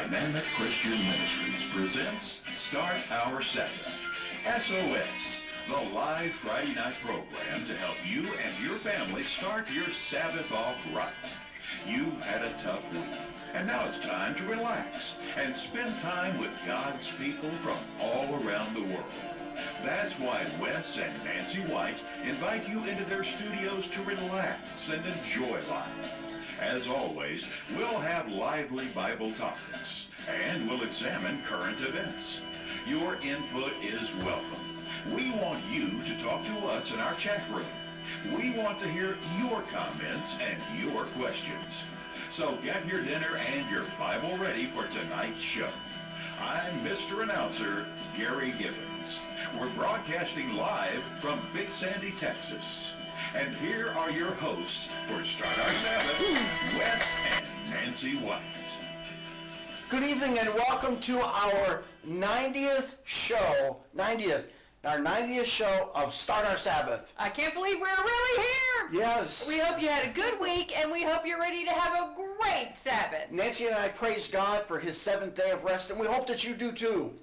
Dynamic Christian Ministries presents Start Our Sabbath. SOS, the live Friday night program to help you and your family start your Sabbath off right. You've had a tough week, and now it's time to relax and spend time with God's people from all around the world. That's why Wes and Nancy White invite you into their studios to relax and enjoy life. As always, we'll have lively Bible topics, and we'll examine current events. Your input is welcome. We want you to talk to us in our chat room. We want to hear your comments and your questions. So get your dinner and your Bible ready for tonight's show. I'm Mr. Announcer, Gary Gibbons. We're broadcasting live from Big Sandy, Texas. And here are your hosts for Start Our Sabbath, Wes and Nancy White. Good evening and welcome to our 90th show, our 90th show of Start Our Sabbath. I can't believe we're really here. Yes. We hope you had a good week, and we hope you're ready to have a great Sabbath. Nancy and I praise God for his seventh day of rest, and we hope that you do too.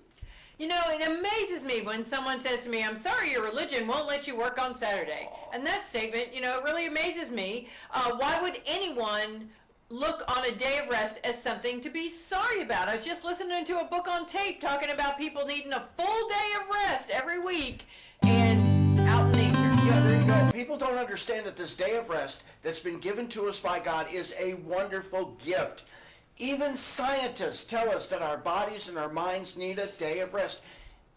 You know, it amazes me when someone says to me, I'm sorry your religion won't let you work on Saturday. And that statement, you know, it really amazes me. Why would anyone look on a day of rest as something to be sorry about? I was just listening to a book on tape talking about people needing a full day of rest every week and out in nature. Yeah, there you go. People don't understand that this day of rest that's been given to us by God is a wonderful gift. Even scientists tell us that our bodies and our minds need a day of rest.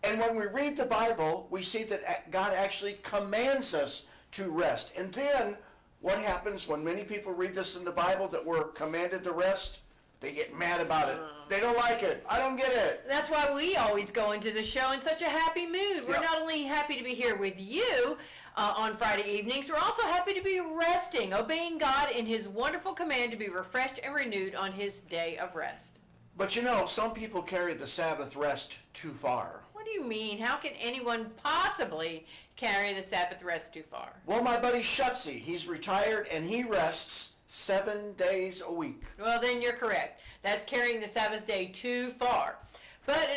And when we read the Bible, we see that God actually commands us to rest. And then what happens when many people read this in the Bible that we're commanded to rest? They get mad about it. They don't like it. I don't get it. That's why we always go into the show in such a happy mood. We're not only happy to be here with you on Friday evenings, we're also happy to be resting, obeying God in his wonderful command to be refreshed and renewed on his day of rest. But you know, some people carry the Sabbath rest too far. What do you mean? How can anyone possibly carry the Sabbath rest too far? Well, my buddy Shutzy, he's retired and he rests 7 days a week. Well, then you're correct. That's carrying the Sabbath day too far. But,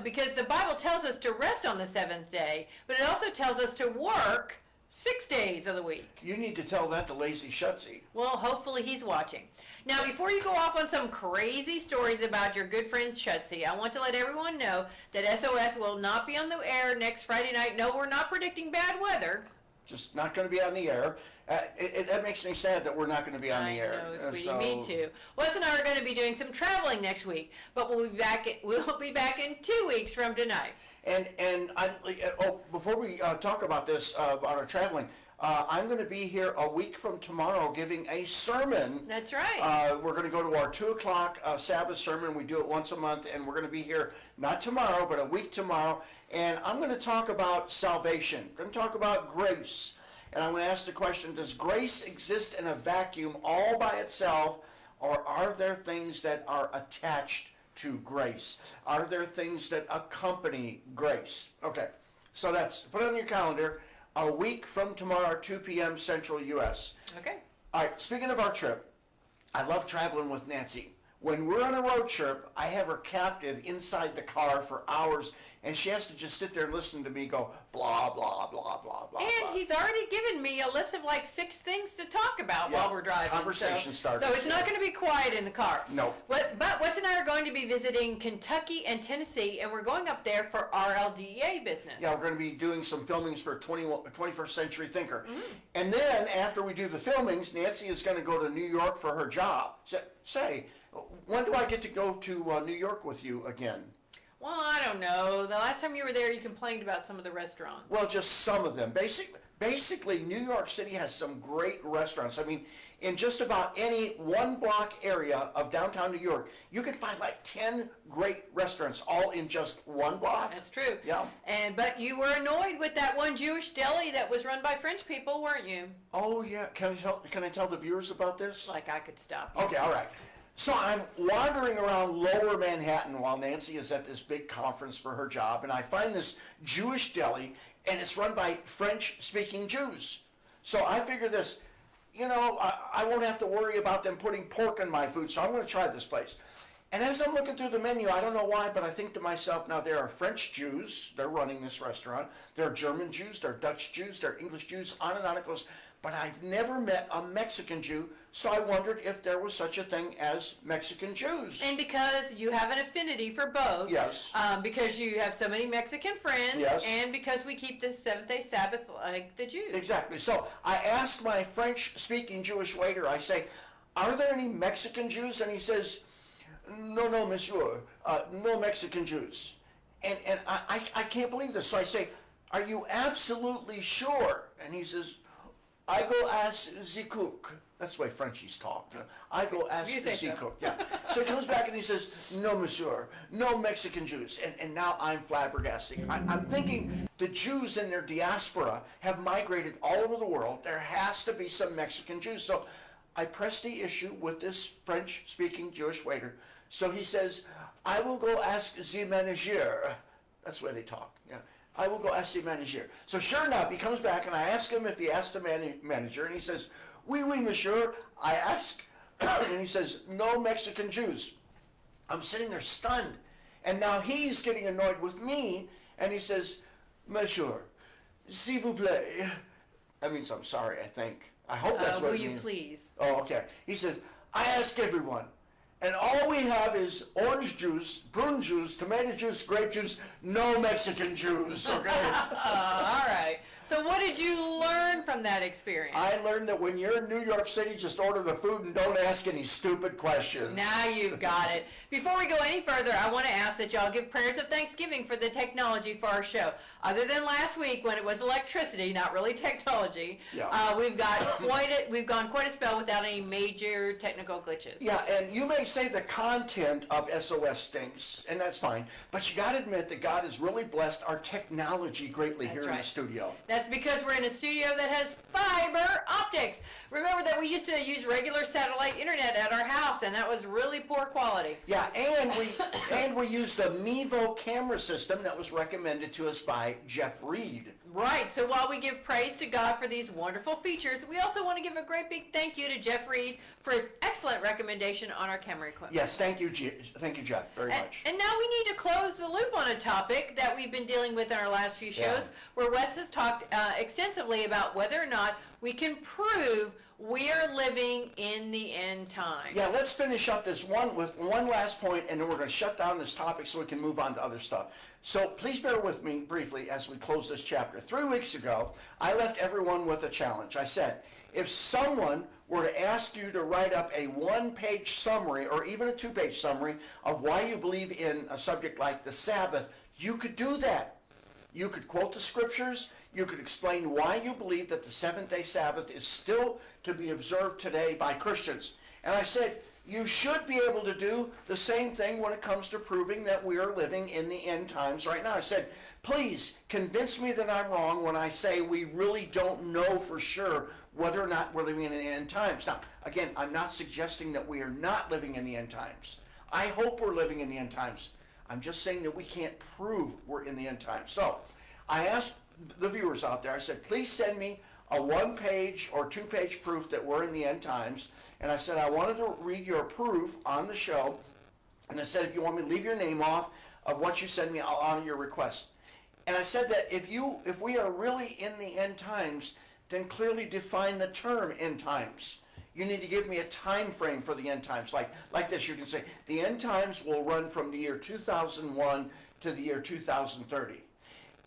because the Bible tells us to rest on the seventh day, but it also tells us to work 6 days of the week. You need to tell that to lazy Shutzy. Well, hopefully he's watching. Now, before you go off on some crazy stories about your good friend Shutzy, I want to let everyone know that SOS will not be on the air next Friday night. No, we're not predicting bad weather. Just not going to be on the air. That makes me sad that we're not going to be on the air. I know, sweetie, me too. Wes and I are going to be doing some traveling next week, but we'll be back in 2 weeks from tonight. And before we talk about this, about our traveling, I'm going to be here a week from tomorrow giving a sermon. That's right. We're going to go to our 2 o'clock Sabbath sermon. We do it once a month, and we're going to be here not tomorrow, but a week tomorrow. And I'm going to talk about salvation. I'm going to talk about grace. And I'm going to ask the question, does grace exist in a vacuum all by itself, or are there things that are attached to grace? Are there things that accompany grace? Okay, so that's, put it on your calendar, a week from tomorrow, 2 p.m. Central U.S. Okay. All right, speaking of our trip, I love traveling with Nancy. When we're on a road trip, I have her captive inside the car for hours, and she has to just sit there and listen to me go blah, blah, blah, blah, blah. And he's already given me a list of like 6 things to talk about while we're driving. Conversation starters. So it's not going to be quiet in the car. No. But Wes and I are going to be visiting Kentucky and Tennessee, and we're going up there for RLDA business. Yeah, we're going to be doing some filmings for 21st Century Thinker. Mm-hmm. And then after we do the filmings, Nancy is going to go to New York for her job. Say, when do I get to go to New York with you again? Well, I don't know. The last time you were there, you complained about some of the restaurants. Well, just some of them. Basically, New York City has some great restaurants. I mean, in just about any one-block area of downtown New York, you can find like 10 great restaurants all in just one block. That's true. Yeah. But you were annoyed with that one Jewish deli that was run by French people, weren't you? Oh, yeah. Can I tell the viewers about this? Like I could stop you. Okay, all right. So I'm wandering around lower Manhattan while Nancy is at this big conference for her job, and I find this Jewish deli, and it's run by French-speaking Jews. So I figure this, I won't have to worry about them putting pork in my food, so I'm going to try this place. And as I'm looking through the menu, I don't know why, but I think to myself, now there are French Jews, they're running this restaurant. There are German Jews, there are Dutch Jews, there are English Jews, on and on it goes. But I've never met a Mexican Jew, so I wondered if there was such a thing as Mexican Jews. And because you have an affinity for both, Yes. Because you have so many Mexican friends, Yes. and because we keep the Seventh-day Sabbath like the Jews. Exactly. So I asked my French-speaking Jewish waiter, I say, are there any Mexican Jews? And he says, no, monsieur, no Mexican Jews. And I can't believe this. So I say, are you absolutely sure? And he says, I go ask the cook. That's the way Frenchies talk. You know? I go ask You the say so. cook. Yeah. So he comes back and he says, no, monsieur, no Mexican Jews. And now I'm flabbergasted. I'm thinking the Jews in their diaspora have migrated all over the world. There has to be some Mexican Jews. So I pressed the issue with this French-speaking Jewish waiter. So he says, I will go ask the manager. That's the way they talk. Yeah. I will go ask the manager. So sure enough, he comes back and I ask him if he asked the manager, and he says, oui, monsieur. I ask, and he says, no Mexican Jews. I'm sitting there stunned. And now he's getting annoyed with me, and he says, monsieur, s'il vous plaît. That means I'm sorry, I think. I hope that's what Will it you means. please? Oh, okay. He says, I ask everyone, and all we have is orange juice, prune juice, tomato juice, grape juice, no Mexican juice, okay? All right. So what did you learn from that experience? I learned that when you're in New York City, just order the food and don't ask any stupid questions. Now you've got it. Before we go any further, I want to ask that y'all give prayers of thanksgiving for the technology for our show. Other than last week when it was electricity, not really technology, Yeah. we've gone quite a spell without any major technical glitches. Yeah, and you may say the content of SOS stinks, and that's fine, but you got to admit that God has really blessed our technology greatly here in the right. studio. That's because we're in a studio that has fiber optics. Remember that we used to use regular satellite internet at our house, and that was really poor quality. Yeah, and we used a Mevo camera system that was recommended to us by Jeff Reed. Right, so while we give praise to God for these wonderful features, we also want to give a great big thank you to Jeff Reed for his excellent recommendation on our camera equipment. Yes, thank you, Jeff, very much. And now we need to close the loop on a topic that we've been dealing with in our last few shows, Yeah. where Wes has talked extensively about whether or not we can prove we are living in the end time. Yeah, let's finish up this one with one last point, and then we're going to shut down this topic so we can move on to other stuff. So please bear with me briefly as we close this chapter. 3 weeks ago, I left everyone with a challenge. I said, if someone were to ask you to write up a one-page summary or even a two-page summary of why you believe in a subject like the Sabbath, you could do that. You could quote the scriptures. You could explain why you believe that the seventh-day Sabbath is still to be observed today by Christians. And I said, you should be able to do the same thing when it comes to proving that we are living in the end times right now. I said, please convince me that I'm wrong when I say we really don't know for sure whether or not we're living in the end times. Now, again, I'm not suggesting that we are not living in the end times. I hope we're living in the end times. I'm just saying that we can't prove we're in the end times. So I asked the viewers out there, I said, please send me a one-page or two-page proof that we're in the end times. And I said, I wanted to read your proof on the show. And I said, if you want me to leave your name off of what you send me, I'll honor your request. And I said that if we are really in the end times, then clearly define the term end times. You need to give me a time frame for the end times. Like this, you can say, the end times will run from the year 2001 to the year 2030.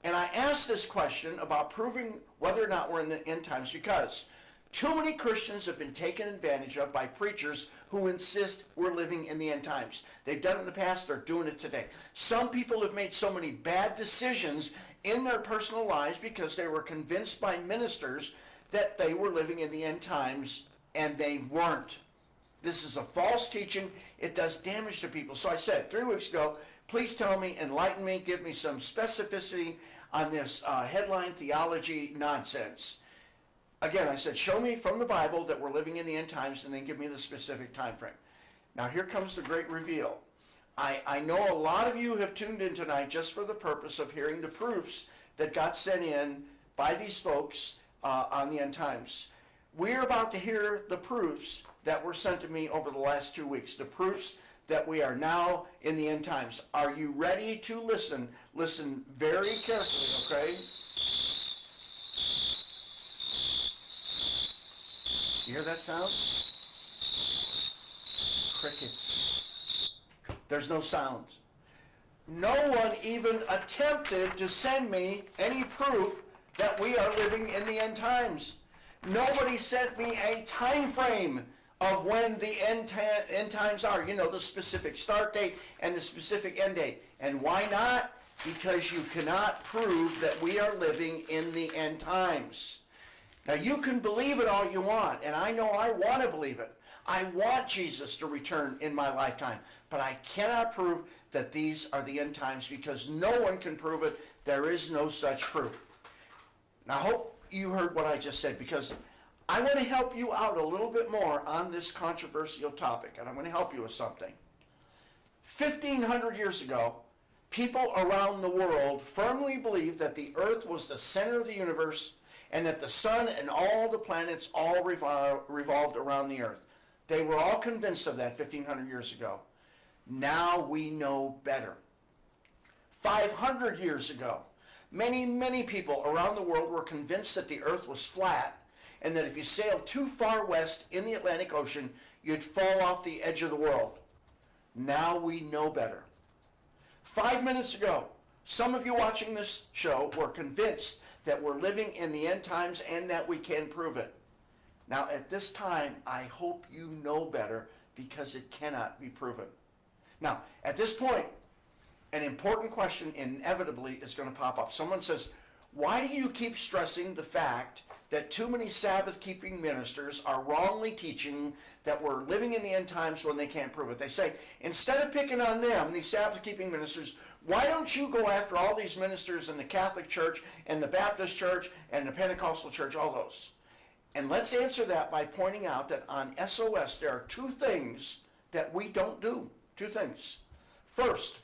And I asked this question about proving whether or not we're in the end times because too many Christians have been taken advantage of by preachers who insist we're living in the end times. They've done it in the past, they're doing it today. Some people have made so many bad decisions in their personal lives because they were convinced by ministers that they were living in the end times, and they weren't. This is a false teaching. It does damage to people. So I said 3 weeks ago, please tell me, enlighten me, give me some specificity on this headline theology nonsense. Again, I said, show me from the Bible that we're living in the end times, and then give me the specific time frame. Now here comes the great reveal. I know a lot of you have tuned in tonight just for the purpose of hearing the proofs that got sent in by these folks on the end times. We're about to hear the proofs that were sent to me over the last 2 weeks, the proofs that we are now in the end times. Are you ready to listen? Listen very carefully, okay? You hear that sound? Crickets. There's no sounds. No one even attempted to send me any proof that we are living in the end times. Nobody sent me a time frame of when the end times are. You know, the specific start date and the specific end date. And why not? Because you cannot prove that we are living in the end times. Now, you can believe it all you want, and I know I want to believe it. I want Jesus to return in my lifetime, but I cannot prove that these are the end times because no one can prove it. There is no such proof. Now, I hope you heard what I just said, because I want to help you out a little bit more on this controversial topic, and I'm going to help you with something. 1,500 years ago, people around the world firmly believed that the earth was the center of the universe and that the sun and all the planets all revolved around the earth. They were all convinced of that 1,500 years ago. Now we know better. 500 years ago, many people around the world were convinced that the earth was flat and that if you sailed too far west in the Atlantic Ocean, you'd fall off the edge of the world. Now we know better. 5 minutes ago, some of you watching this show were convinced that we're living in the end times and that we can prove it. Now, at this time, I hope you know better, because it cannot be proven. Now, at this point, an important question inevitably is going to pop up. Someone says, why do you keep stressing the fact that too many Sabbath-keeping ministers are wrongly teaching that we're living in the end times when they can't prove it? They say, instead of picking on them, these Sabbath-keeping ministers, why don't you go after all these ministers in the Catholic Church and the Baptist Church and the Pentecostal Church, all those? And let's answer that by pointing out that on SOS there are two things that we don't do. Two things. First,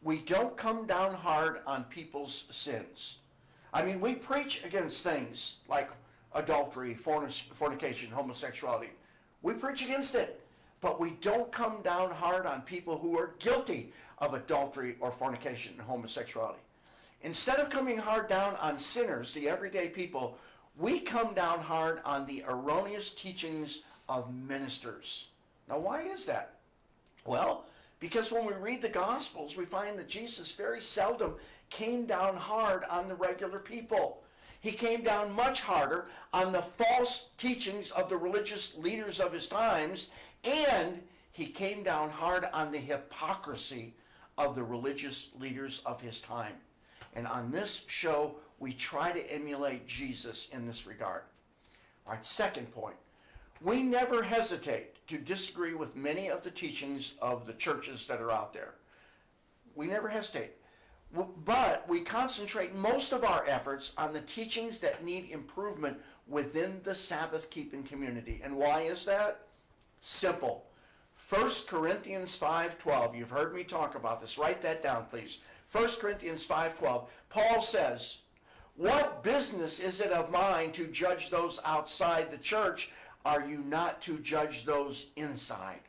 we don't come down hard on people's sins. I mean, we preach against things like adultery, fornication, homosexuality. We preach against it, but we don't come down hard on people who are guilty of adultery or fornication and homosexuality. Instead of coming hard down on sinners, the everyday people, we come down hard on the erroneous teachings of ministers. Now, why is that? Well, because when we read the Gospels, we find that Jesus very seldom came down hard on the regular people. He came down much harder on the false teachings of the religious leaders of his times, and he came down hard on the hypocrisy of the religious leaders of his time. And on this show, we try to emulate Jesus in this regard. All right, second point. We never hesitate to disagree with many of the teachings of the churches that are out there. We never hesitate. But we concentrate most of our efforts on the teachings that need improvement within the Sabbath-keeping community. And why is that? Simple. 1 Corinthians 5:12. You've heard me talk about this. Write that down, please. 1 Corinthians 5:12. Paul says, what business is it of mine to judge those outside the church? Are you not to judge those inside?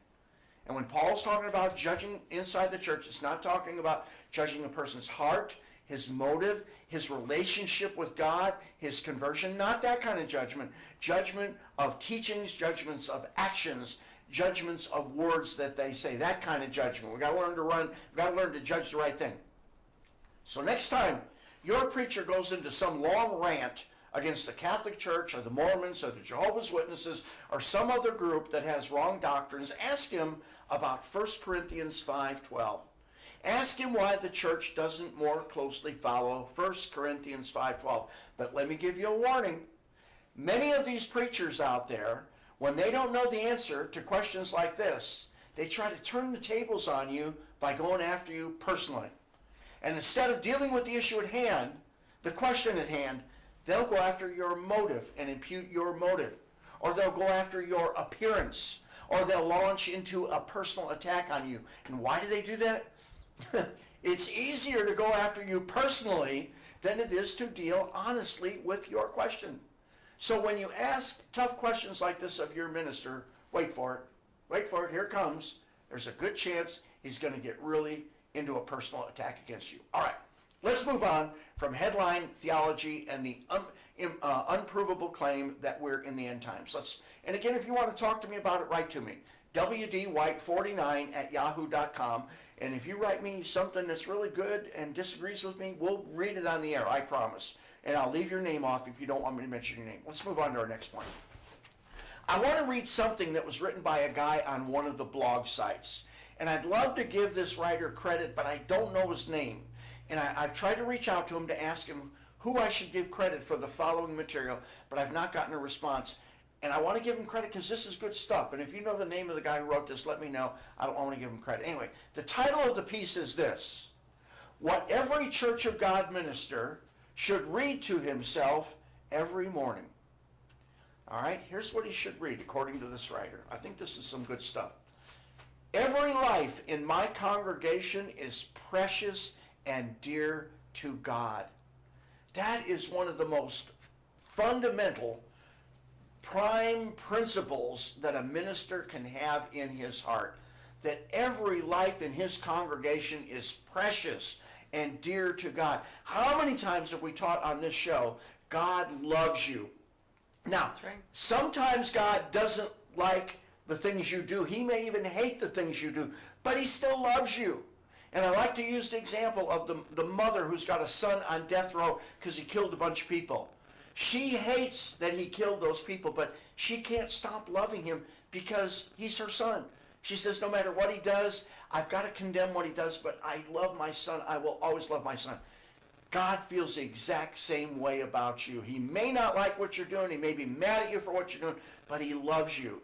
And when Paul's talking about judging inside the church, it's not talking about judging a person's heart, his motive, his relationship with God, his conversion. Not that kind of judgment. Judgment of teachings, judgments of actions, judgments of words that they say. That kind of judgment. We've got to learn to judge the right thing. So next time your preacher goes into some long rant against the Catholic Church or the Mormons or the Jehovah's Witnesses or some other group that has wrong doctrines, ask him about 1 Corinthians 5:12. Ask him why the church doesn't more closely follow 1 Corinthians 5:12. But let me give you a warning. Many of these preachers out there, when they don't know the answer to questions like this, they try to turn the tables on you by going after you personally. And instead of dealing with the issue at hand, the question at hand, they'll go after your motive and impute your motive. Or they'll go after your appearance. Or they'll launch into a personal attack on you. And why do they do that? It's easier to go after you personally than it is to deal honestly with your question. So when you ask tough questions like this of your minister, wait for it, here it comes. there's a good chance he's going to get really into a personal attack against you. All right, let's move on from headline theology and the unprovable claim that we're in the end times. And again, if you want to talk to me about it, write to me. wdwhite49@yahoo.com. And if you write me something that's really good and disagrees with me, we'll read it on the air, I promise. And I'll leave your name off if you don't want me to mention your name. Let's move on to our next point. I want to read something that was written by a guy on one of the blog sites. And I'd love to give this writer credit, but I don't know his name. And I've tried to reach out to him to ask him who I should give credit for the following material, but I've not gotten a response. And I want to give him credit because this is good stuff. And if you know the name of the guy who wrote this, let me know. I don't want to give him credit. Anyway, the title of the piece is this: What Every Church of God Minister Should Read to Himself Every Morning. All right, here's what he should read according to this writer. I think this is some good stuff. Every life in my congregation is precious and dear to God. That is one of the most fundamental prime principles that a minister can have in his heart, that every life in his congregation is precious and dear to God. How many times have we taught on this show, God loves you? Now, That's right. Sometimes God doesn't like the things you do. He may even hate the things you do, but he still loves you. And I like to use the example of the mother who's got a son on death row because he killed a bunch of people. She hates that he killed those people, but she can't stop loving him because he's her son. She says, no matter what he does, I've got to condemn what he does, but I love my son. I will always love my son. God feels the exact same way about you. He may not like what you're doing. He may be mad at you for what you're doing, but he loves you.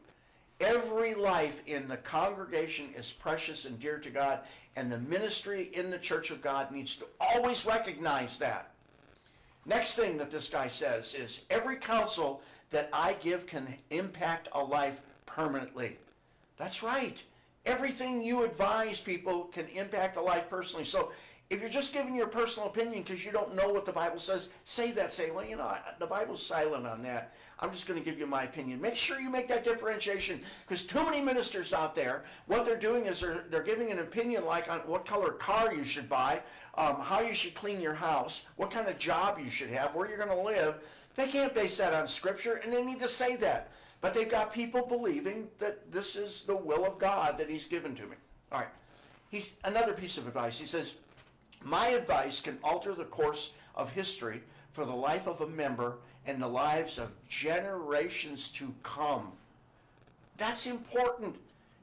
Every life in the congregation is precious and dear to God, and the ministry in the Church of God needs to always recognize that. Next thing that this guy says is, every counsel that I give can impact a life permanently. That's right. Everything you advise people can impact a life personally. So if you're just giving your personal opinion because you don't know what the Bible says, say that. Say, well, the Bible's silent on that. I'm just going to give you my opinion. Make sure you make that differentiation, because too many ministers out there, what they're doing is they're giving an opinion like on what color car you should buy, how you should clean your house, what kind of job you should have, where you're going to live. They can't base that on Scripture, and they need to say that. But they've got people believing that this is the will of God that he's given to me. All right. Another piece of advice. He says, my advice can alter the course of history for the life of a member and the lives of generations to come. That's important.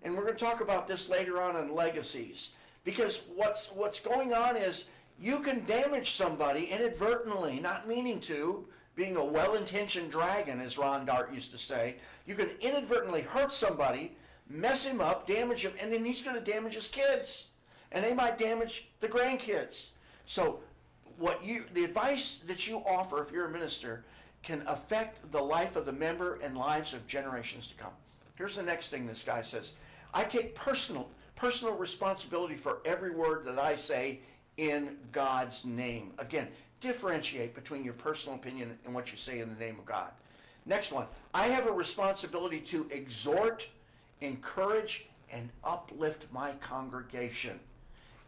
And we're going to talk about this later on legacies. Because what's going on is you can damage somebody inadvertently, not meaning to, being a well-intentioned dragon, as Ron Dart used to say. You can inadvertently hurt somebody, mess him up, damage him, and then he's going to damage his kids. And they might damage the grandkids. So the advice that you offer if you're a minister can affect the life of the member and lives of generations to come. Here's the next thing this guy says. I take personal responsibility for every word that I say in God's name. Again, differentiate between your personal opinion and what you say in the name of God. Next one. I have a responsibility to exhort, encourage, and uplift my congregation.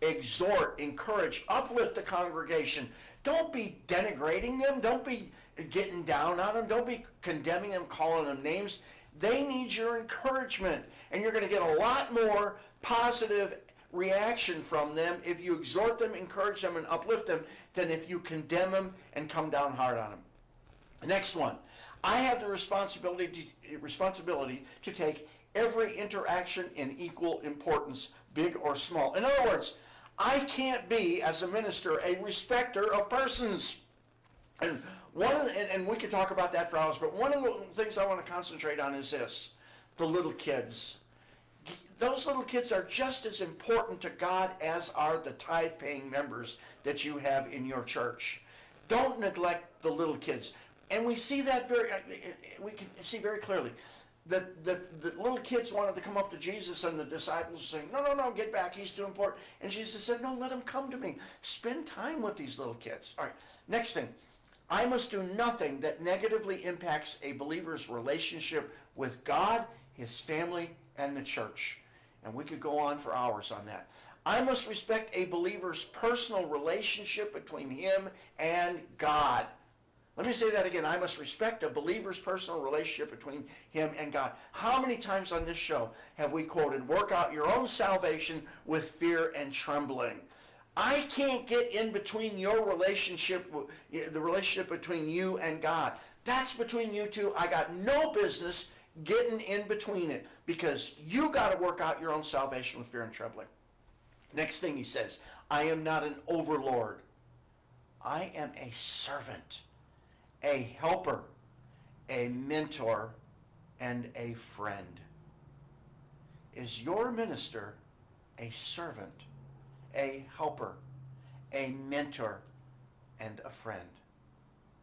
Exhort, encourage, uplift the congregation. Don't be denigrating them. Don't be getting down on them. Don't be condemning them, calling them names. They need your encouragement, and you're going to get a lot more positive reaction from them if you exhort them, encourage them, and uplift them than if you condemn them and come down hard on them. The next one. I have the responsibility to take every interaction in equal importance, big or small. In other words, I can't be, as a minister, a respecter of persons. And and we could talk about that for hours, but one of the things I want to concentrate on is this: the little kids. Those little kids are just as important to God as are the tithe-paying members that you have in your church. Don't neglect the little kids. And we see that we can see very clearly. The little kids wanted to come up to Jesus, and the disciples were saying, no, get back, he's too important. And Jesus said, no, let him come to me. Spend time with these little kids. All right, next thing. I must do nothing that negatively impacts a believer's relationship with God, his family, and the church. And we could go on for hours on that. I must respect a believer's personal relationship between him and God. Let me say that again. I must respect a believer's personal relationship between him and God. How many times on this show have we quoted, work out your own salvation with fear and trembling? I can't get in between your relationship, the relationship between you and God. That's between you two. I got no business getting in between it, because you got to work out your own salvation with fear and trembling. Next thing he says, I am not an overlord. I am a servant, a helper, a mentor, and a friend. Is your minister a servant, a helper, a mentor, and a friend?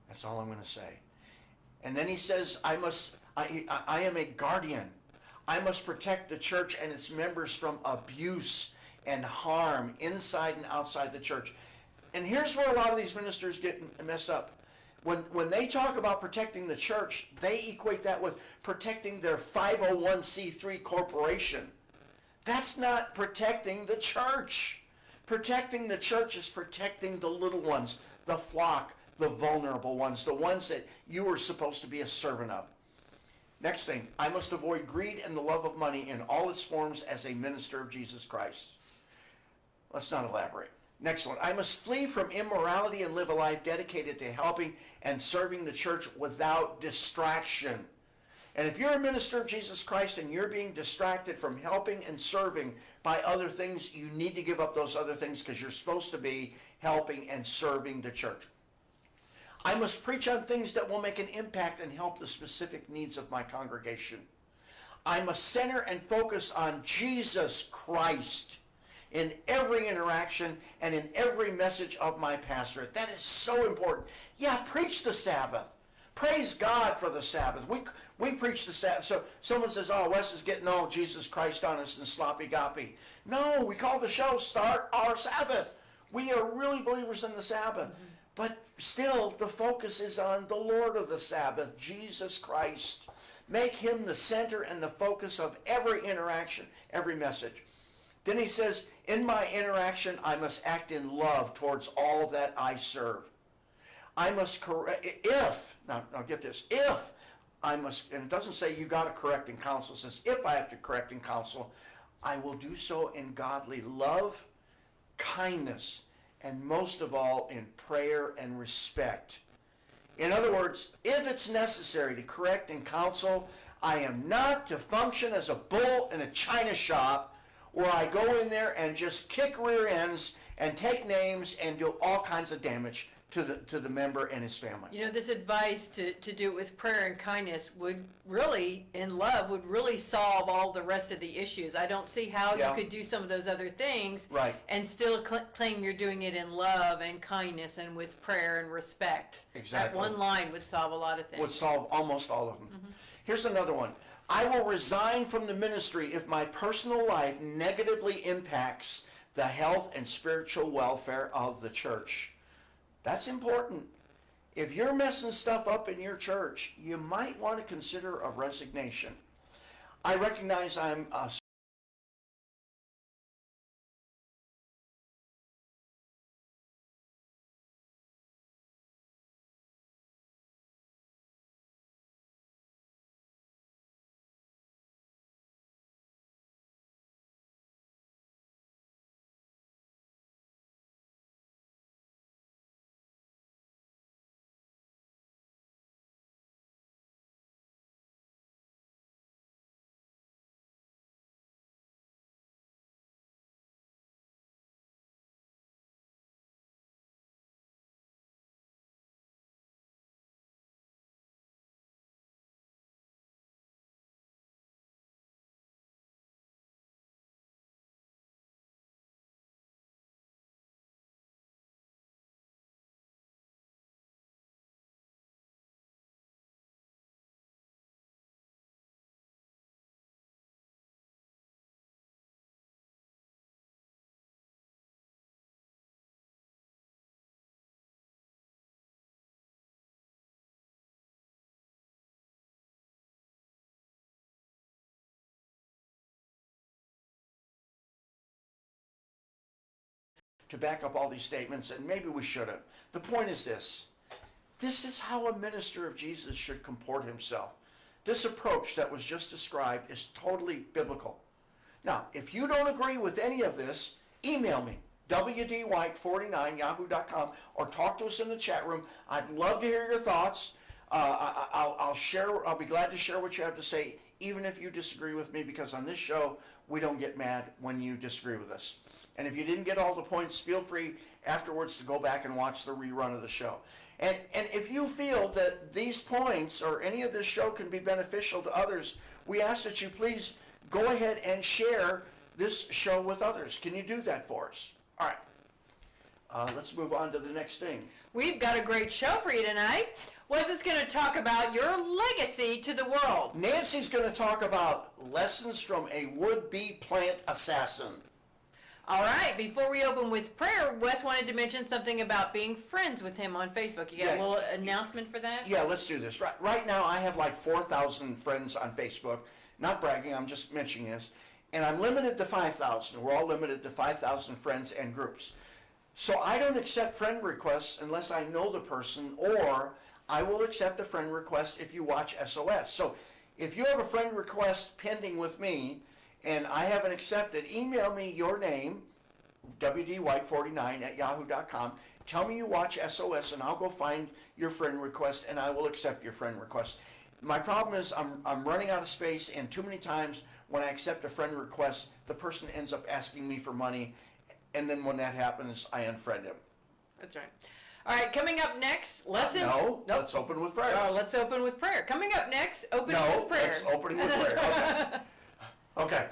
That's all I'm going to say. And then he says, I am a guardian. I must protect the church and its members from abuse and harm inside and outside the church. And here's where a lot of these ministers get messed up. When they talk about protecting the church, they equate that with protecting their 501c3 corporation. That's not protecting the church. Protecting the church is protecting the little ones, the flock, the vulnerable ones, the ones that you were supposed to be a servant of. Next thing, I must avoid greed and the love of money in all its forms as a minister of Jesus Christ. Let's not elaborate. Next one, I must flee from immorality and live a life dedicated to helping and serving the church without distraction. And if you're a minister of Jesus Christ and you're being distracted from helping and serving by other things, you need to give up those other things, because you're supposed to be helping and serving the church. I must preach on things that will make an impact and help the specific needs of my congregation. I must center and focus on Jesus Christ in every interaction and in every message of my pastorate. That is so important. Yeah, preach the Sabbath. Praise God for the Sabbath. We preach the Sabbath. So someone says, oh, Wes is getting all Jesus Christ on us and sloppy-goppy. No, we call the show Start Our Sabbath. We are really believers in the Sabbath. Mm-hmm. But still, the focus is on the Lord of the Sabbath, Jesus Christ. Make him the center and the focus of every interaction, every message. Then he says, in my interaction, I must act in love towards all that I serve. I must correct, now get this, if I must, and it doesn't say you got to correct and counsel, it says if I have to correct and counsel, I will do so in godly love, kindness, and most of all in prayer and respect. In other words, if it's necessary to correct and counsel, I am not to function as a bull in a china shop where I go in there and just kick rear ends and take names and do all kinds of damage to the member and his family. You know, this advice to do it with prayer and kindness would really, in love, would really solve all the rest of the issues. I don't see how you could do some of those other things and still claim you're doing it in love and kindness and with prayer and respect. Exactly. That one line would solve a lot of things. Would solve almost all of them. Mm-hmm. Here's another one. I will resign from the ministry if my personal life negatively impacts the health and spiritual welfare of the church. That's important. If you're messing stuff up in your church, you might want to consider a resignation. I recognize I'm to back up all these statements, and maybe we shouldn't. The point is this. This is how a minister of Jesus should comport himself. This approach that was just described is totally biblical. Now, if you don't agree with any of this, email me, wdwhite49yahoo.com, or talk to us in the chat room. I'd love to hear your thoughts. I'll be glad to share what you have to say, even if you disagree with me, because on this show, we don't get mad when you disagree with us. And if you didn't get all the points, feel free afterwards to go back and watch the rerun of the show. And if you feel that these points or any of this show can be beneficial to others, we ask that you please go ahead and share this show with others. Can you do that for us? All right. Let's move on to the next thing. We've got a great show for you tonight. Wes is going to talk about your legacy to the world. Nancy's going to talk about lessons from a would-be plant assassin. All right, before we open with prayer, Wes wanted to mention something about being friends with him on Facebook. You got a little announcement for that? Yeah, let's do this. Right now, I have like 4,000 friends on Facebook. Not bragging, I'm just mentioning this. And I'm limited to 5,000. We're all limited to 5,000 friends and groups. So I don't accept friend requests unless I know the person, or I will accept a friend request if you watch SOS. So if you have a friend request pending with me, and I haven't accepted, email me your name, wdwhite49@yahoo.com. Tell me you watch SOS, and I'll go find your friend request, and I will accept your friend request. My problem is I'm running out of space, and too many times when I accept a friend request, the person ends up asking me for money, and then when that happens, I unfriend him. That's right. All right, coming up next, lesson. No, let's open with prayer. Let's open with prayer. Coming up next, opening with prayer. Let's open with prayer. Okay. Okay.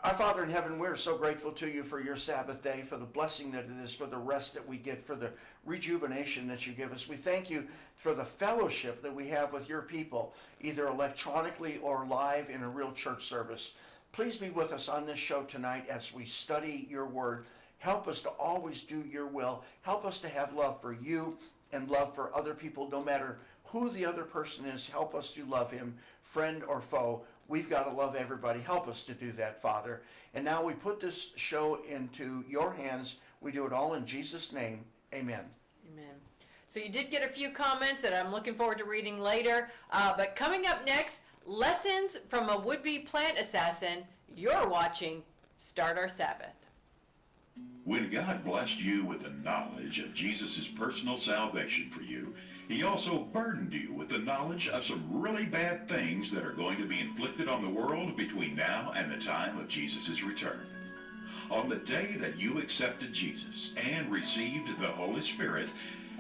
Our Father in heaven, we're so grateful to you for your Sabbath day, for the blessing that it is, for the rest that we get, for the rejuvenation that you give us. We thank you for the fellowship that we have with your people, either electronically or live in a real church service. Please be with us on this show tonight as we study your word. Help us to always do your will. Help us to have love for you and love for other people, no matter who the other person is. Help us to love him, friend or foe. We've got to love everybody. Help us to do that, Father. And now we put this show into your hands. We do it all in Jesus' name. Amen. Amen. So you did get a few comments that I'm looking forward to reading later. But coming up next, lessons from a would-be plant assassin. You're watching Start Our Sabbath. When God blessed you with the knowledge of Jesus' personal salvation for you, he also burdened you with the knowledge of some really bad things that are going to be inflicted on the world between now and the time of Jesus' return. On the day that you accepted Jesus and received the Holy Spirit,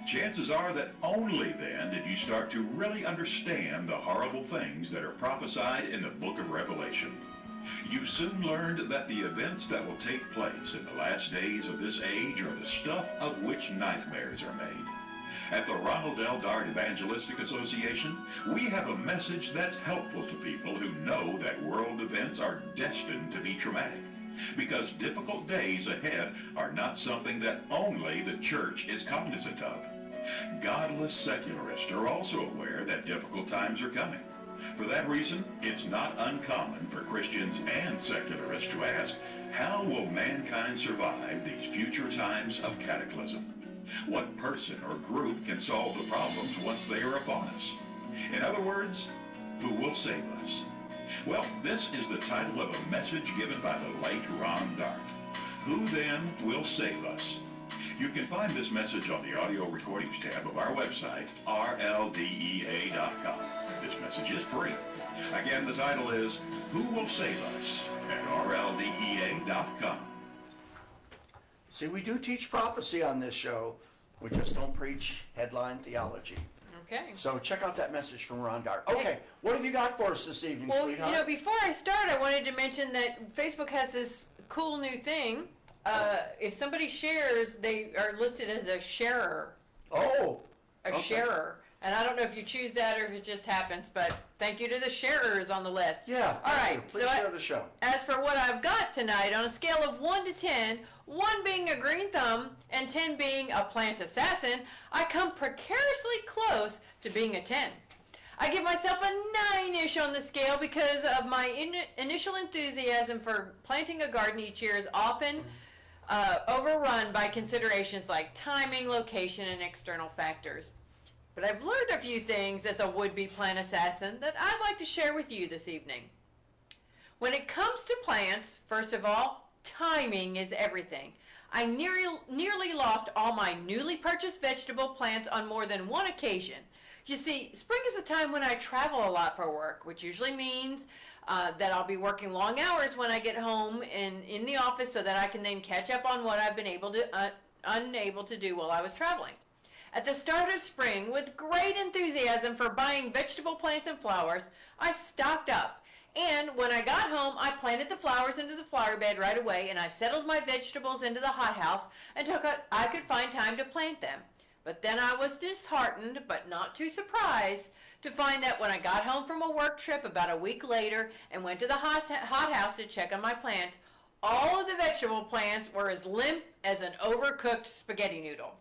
chances are that only then did you start to really understand the horrible things that are prophesied in the book of Revelation. You soon learned that the events that will take place in the last days of this age are the stuff of which nightmares are made. At the Ronald L. Dart Evangelistic Association, we have a message that's helpful to people who know that world events are destined to be traumatic, because difficult days ahead are not something that only the church is cognizant of. Godless secularists are also aware that difficult times are coming. For that reason, it's not uncommon for Christians and secularists to ask, how will mankind survive these future times of cataclysm? What person or group can solve the problems once they are upon us? In other words, who will save us? Well, this is the title of a message given by the late Ron Dart. Who then will save us? You can find this message on the audio recordings tab of our website, rldea.com. This message is free. Again, the title is, Who Will Save Us? At rldea.com. See, we do teach prophecy on this show. We just don't preach headline theology. Okay. So check out that message from Ron Dart. Okay, what have you got for us this evening, Well, sweetheart? you know, before I start, I wanted to mention that Facebook has this cool new thing. If somebody shares, they are listed as a sharer. Oh. A sharer. And I don't know if you choose that or if it just happens, but thank you to the sharers on the list. Yeah. All right. Please share the show. As for what I've got tonight, on a scale of 1 to 10, 1 being a green thumb and 10 being a plant assassin, I come precariously close to being a 10. I give myself a 9-ish on the scale because of my initial enthusiasm for planting a garden each year is often overrun by considerations like timing, location, and external factors. But I've learned a few things as a would-be plant assassin that I'd like to share with you this evening. When it comes to plants, first of all, timing is everything. I nearly lost all my newly purchased vegetable plants on more than one occasion. You see, spring is a time when I travel a lot for work, which usually means that I'll be working long hours when I get home and in the office so that I can then catch up on what I've been unable to do while I was traveling. At the start of spring, with great enthusiasm for buying vegetable plants and flowers, I stocked up. And when I got home, I planted the flowers into the flower bed right away, and I settled my vegetables into the hothouse until I could find time to plant them. But then I was disheartened, but not too surprised, to find that when I got home from a work trip about a week later and went to the hothouse to check on my plants, all of the vegetable plants were as limp as an overcooked spaghetti noodle.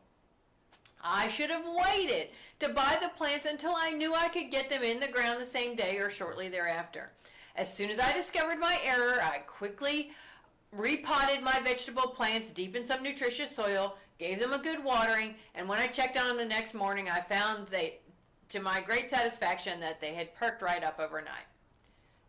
I should have waited to buy the plants until I knew I could get them in the ground the same day or shortly thereafter. As soon as I discovered my error, I quickly repotted my vegetable plants deep in some nutritious soil, gave them a good watering, and when I checked on them the next morning, I found to my great satisfaction, that they had perked right up overnight.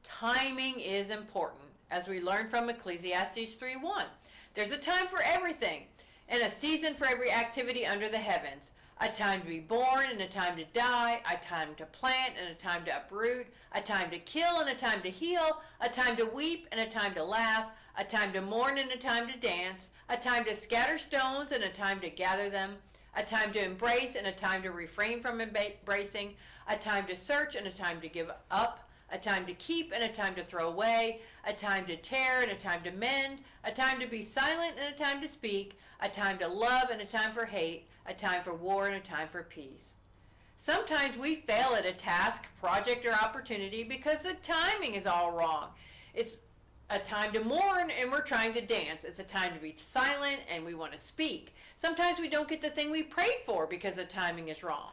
Timing is important, as we learned from Ecclesiastes 3:1. There's a time for everything, and a season for every activity under the heavens. A time to be born and a time to die, a time to plant and a time to uproot, a time to kill and a time to heal, a time to weep and a time to laugh, a time to mourn and a time to dance, a time to scatter stones and a time to gather them, a time to embrace and a time to refrain from embracing, a time to search and a time to give up, a time to keep and a time to throw away, a time to tear and a time to mend, a time to be silent and a time to speak, a time to love and a time for hate, a time for war and a time for peace. Sometimes we fail at a task, project, or opportunity because the timing is all wrong. It's a time to mourn and we're trying to dance. It's a time to be silent and we want to speak. Sometimes we don't get the thing we prayed for because the timing is wrong.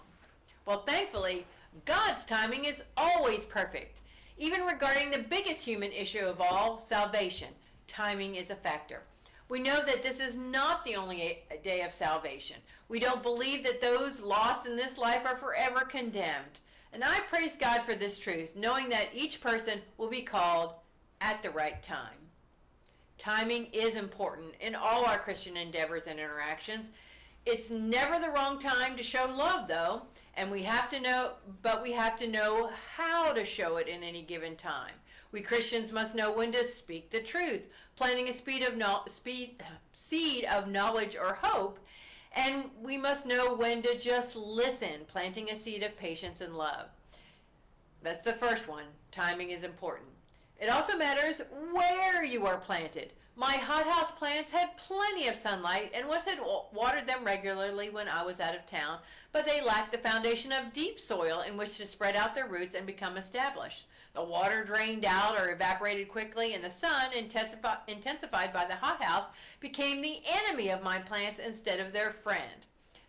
Well, thankfully, God's timing is always perfect. Even regarding the biggest human issue of all, salvation, timing is a factor. We know that this is not the only day of salvation. We don't believe that those lost in this life are forever condemned. And I praise God for this truth, knowing that each person will be called at the right time. Timing is important in all our Christian endeavors and interactions. It's never the wrong time to show love, though, and we have to know how to show it in any given time. We Christians must know when to speak the truth, planting a seed of knowledge or hope, and we must know when to just listen, planting a seed of patience and love. That's the first one. Timing is important. It also matters where you are planted. My hothouse plants had plenty of sunlight and once had watered them regularly when I was out of town, but they lacked the foundation of deep soil in which to spread out their roots and become established. The water drained out or evaporated quickly, and the sun, intensified by the hothouse, became the enemy of my plants instead of their friend.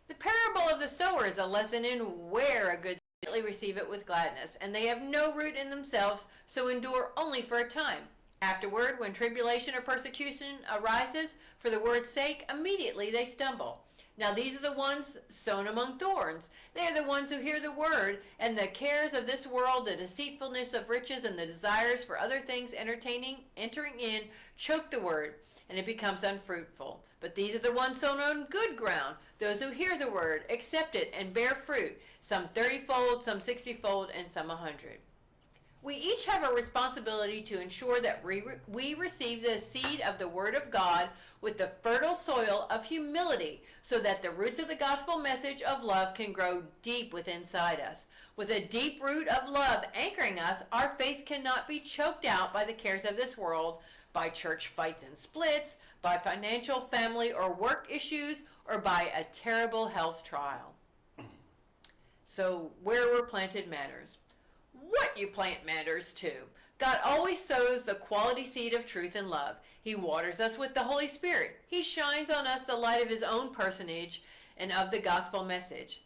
The parable of the sower is a lesson in where a good seed receive it with gladness, and they have no root in themselves, so endure only for a time. Afterward, when tribulation or persecution arises for the word's sake, immediately they stumble. Now these are the ones sown among thorns. They are the ones who hear the word, and the cares of this world, the deceitfulness of riches, and the desires for other things entering in, choke the word, and it becomes unfruitful. But these are the ones sown on good ground, those who hear the word, accept it, and bear fruit, some 30-fold, some 60-fold, and some 100. We each have a responsibility to ensure that we receive the seed of the Word of God with the fertile soil of humility so that the roots of the gospel message of love can grow deep within us. With a deep root of love anchoring us, our faith cannot be choked out by the cares of this world, by church fights and splits, by financial, family, or work issues, or by a terrible health trial. So where we're planted matters. What you plant matters too. God always sows the quality seed of truth and love. He waters us with the Holy Spirit. He shines on us the light of his own personage and of the gospel message.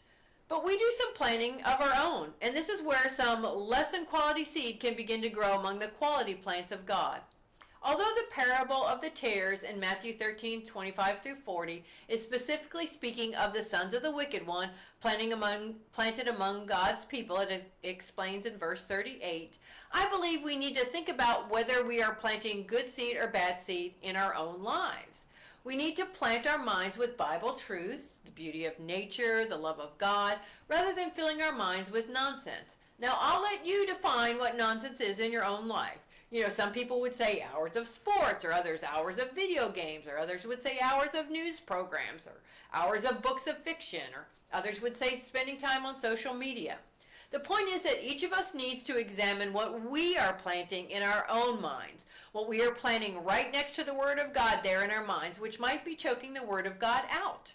But we do some planting of our own, and this is where some less than quality seed can begin to grow among the quality plants of God. Although the parable of the tares in Matthew 13:25 through 40 is specifically speaking of the sons of the wicked one planted among God's people, it explains in verse 38, I believe we need to think about whether we are planting good seed or bad seed in our own lives. We need to plant our minds with Bible truths, the beauty of nature, the love of God, rather than filling our minds with nonsense. Now, I'll let you define what nonsense is in your own life. You know, some people would say hours of sports, or others hours of video games, or others would say hours of news programs, or hours of books of fiction, or others would say spending time on social media. The point is that each of us needs to examine what we are planting in our own minds, what we are planting right next to the Word of God there in our minds, which might be choking the Word of God out.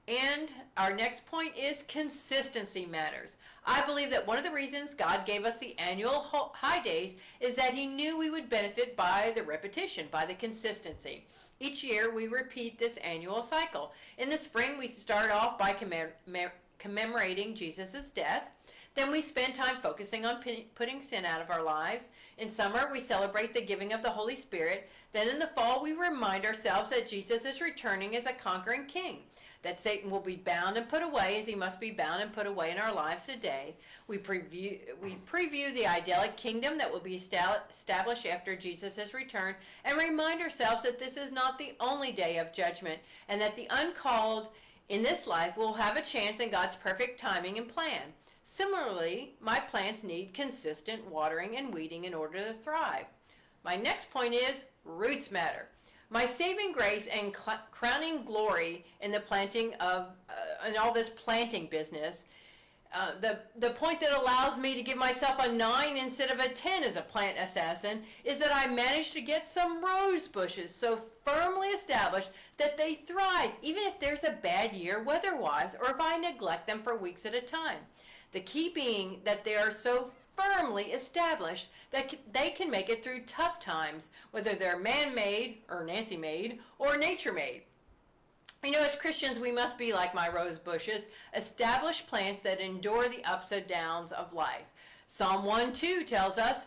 And our next point is consistency matters. I believe that one of the reasons God gave us the annual high days is that he knew we would benefit by the repetition, by the consistency. Each year we repeat this annual cycle. In the spring we start off by commemorating Jesus' death. Then we spend time focusing on putting sin out of our lives. In summer we celebrate the giving of the Holy Spirit. Then in the fall we remind ourselves that Jesus is returning as a conquering king, that Satan will be bound and put away as he must be bound and put away in our lives today. We preview the idyllic kingdom that will be established after Jesus' return, and remind ourselves that this is not the only day of judgment, and that the uncalled in this life will have a chance in God's perfect timing and plan. Similarly, my plants need consistent watering and weeding in order to thrive. My next point is roots matter. My saving grace and crowning glory in the planting of, in all this planting business, the point that allows me to give myself a 9 instead of a 10 as a plant assassin is that I managed to get some rose bushes so firmly established that they thrive, even if there's a bad year weather-wise, or if I neglect them for weeks at a time. The key being that they are so firmly established that they can make it through tough times, whether they're man-made or Nancy-made or nature-made. You know, as Christians, we must be like my rose bushes, established plants that endure the ups and downs of life. Psalm 1:2 tells us,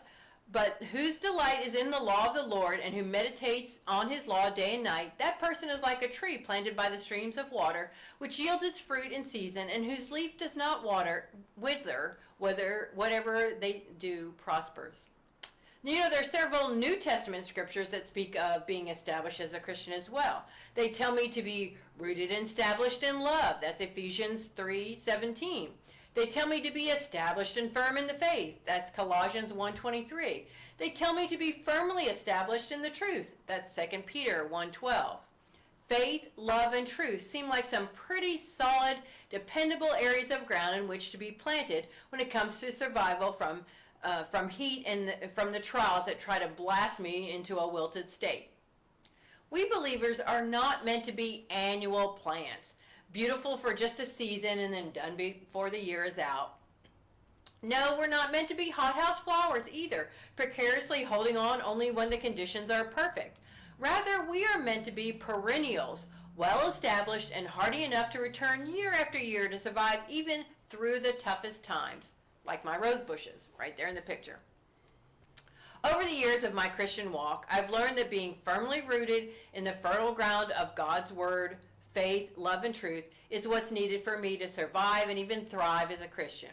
but whose delight is in the law of the Lord, and who meditates on his law day and night, that person is like a tree planted by the streams of water, which yields its fruit in season, and whose leaf does not wither, whatever they do prospers. You know, there are several New Testament scriptures that speak of being established as a Christian as well. They tell me to be rooted and established in love. That's Ephesians 3:17. They tell me to be established and firm in the faith. That's Colossians 1:23. They tell me to be firmly established in the truth. That's 2 Peter 1:12. Faith, love, and truth seem like some pretty solid, dependable areas of ground in which to be planted when it comes to survival from heat and from the trials that try to blast me into a wilted state. We believers are not meant to be annual plants, beautiful for just a season and then done before the year is out. No, we're not meant to be hothouse flowers either, precariously holding on only when the conditions are perfect. Rather, we are meant to be perennials, well established and hardy enough to return year after year to survive even through the toughest times, like my rose bushes right there in the picture. Over the years of my Christian walk, I've learned that being firmly rooted in the fertile ground of God's Word, faith, love, and truth is what's needed for me to survive and even thrive as a Christian.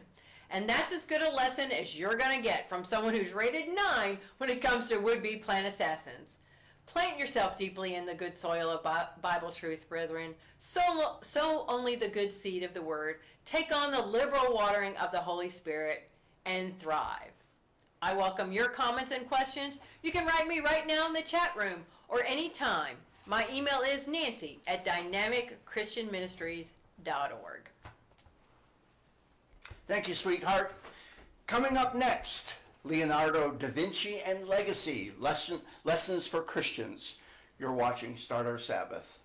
And that's as good a lesson as you're going to get from someone who's rated 9 when it comes to would-be plant assassins. Plant yourself deeply in the good soil of Bible truth, brethren. Sow only the good seed of the Word. Take on the liberal watering of the Holy Spirit and thrive. I welcome your comments and questions. You can write me right now in the chat room or anytime. My email is nancy@dynamicchristianministries.org. Thank you, sweetheart. Coming up next, Leonardo da Vinci and Legacy, Lessons for Christians. You're watching Start Our Sabbath.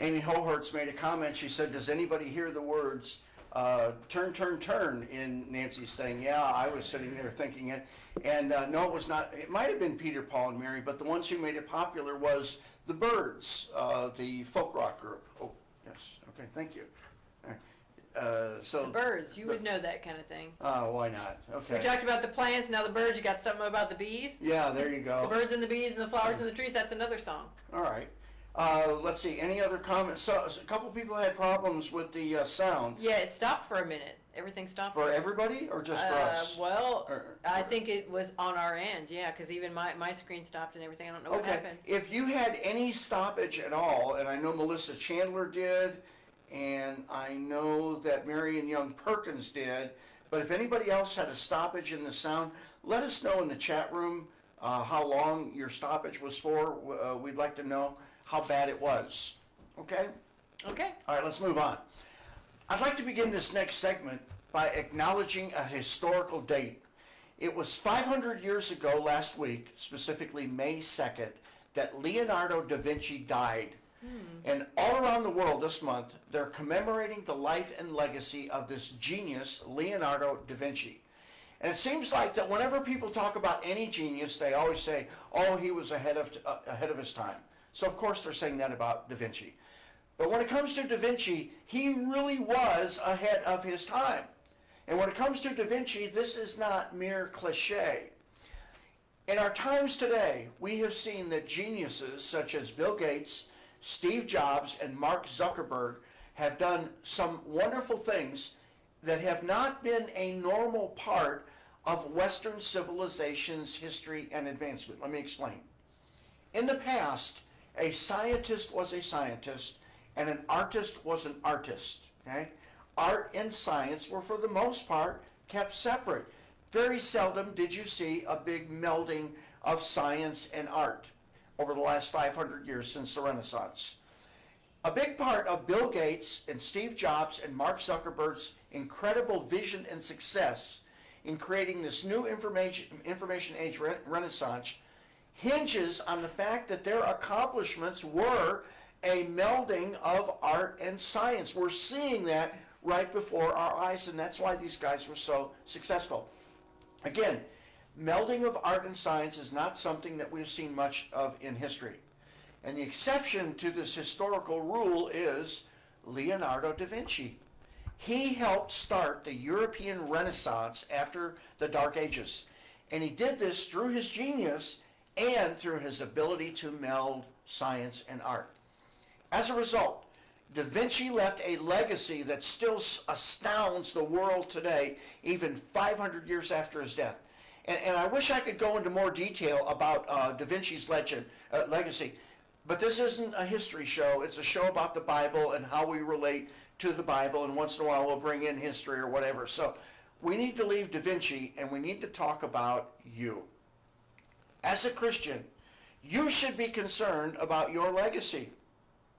Amy Hohertz made a comment. She said, does anybody hear the words, turn, turn, turn in Nancy's thing. Yeah, I was sitting there thinking it. And no, it was not. It might have been Peter, Paul, and Mary, but the ones who made it popular was the Byrds, the folk rock group. Oh, yes. Okay, thank you. All right. So The birds, you would know that kind of thing. why not? We Okay. talked about the plants, now the birds, you got something about the bees? Yeah, there you The go. birds and the bees and the flowers and the trees, that's another song. All right. Let's see. Any other comments? So a couple people had problems with the sound. Yeah, it stopped for a minute. Everything stopped. For everybody or just for us? Well, Or- I think it was on our end, yeah, because even my screen stopped and everything. I don't know what Okay, happened. if you had any stoppage at all, and I know Melissa Chandler did, and I know that Marion Young Perkins did, but if anybody else had a stoppage in the sound, let us know in the chat room how long your stoppage was for. We'd like to know how bad it was. Okay? Okay. All right, let's move on. I'd like to begin this next segment by acknowledging a historical date. It was 500 years ago last week, specifically May 2nd, that Leonardo da Vinci died. And all around the world this month, they're commemorating the life and legacy of this genius, Leonardo da Vinci. And it seems like that whenever people talk about any genius, they always say, oh, he was ahead of his time. So of course they're saying that about da Vinci. But when it comes to da Vinci, he really was ahead of his time. And when it comes to da Vinci, this is not mere cliche. In our times today, we have seen that geniuses such as Bill Gates, Steve Jobs, and Mark Zuckerberg have done some wonderful things that have not been a normal part of Western civilization's history and advancement. Let me explain. In the past, a scientist was a scientist, and an artist was an artist. Okay? Art and science were, for the most part, kept separate. Very seldom did you see a big melding of science and art over the last 500 years since the Renaissance. A big part of Bill Gates and Steve Jobs and Mark Zuckerberg's incredible vision and success in creating this new information age renaissance hinges on the fact that their accomplishments were a melding of art and science. We're seeing that right before our eyes, and that's why these guys were so successful. Again, melding of art and science is not something that we've seen much of in history. And the exception to this historical rule is Leonardo da Vinci. He helped start the European Renaissance after the Dark Ages. And he did this through his genius and through his ability to meld science and art. As a result, Da Vinci left a legacy that still astounds the world today, even 500 years after his death. And I wish I could go into more detail about Da Vinci's legacy, but this isn't a history show. It's a show about the Bible and how we relate to the Bible, and once in a while we'll bring in history or whatever. So we need to leave Da Vinci, and we need to talk about you. As a Christian, you should be concerned about your legacy.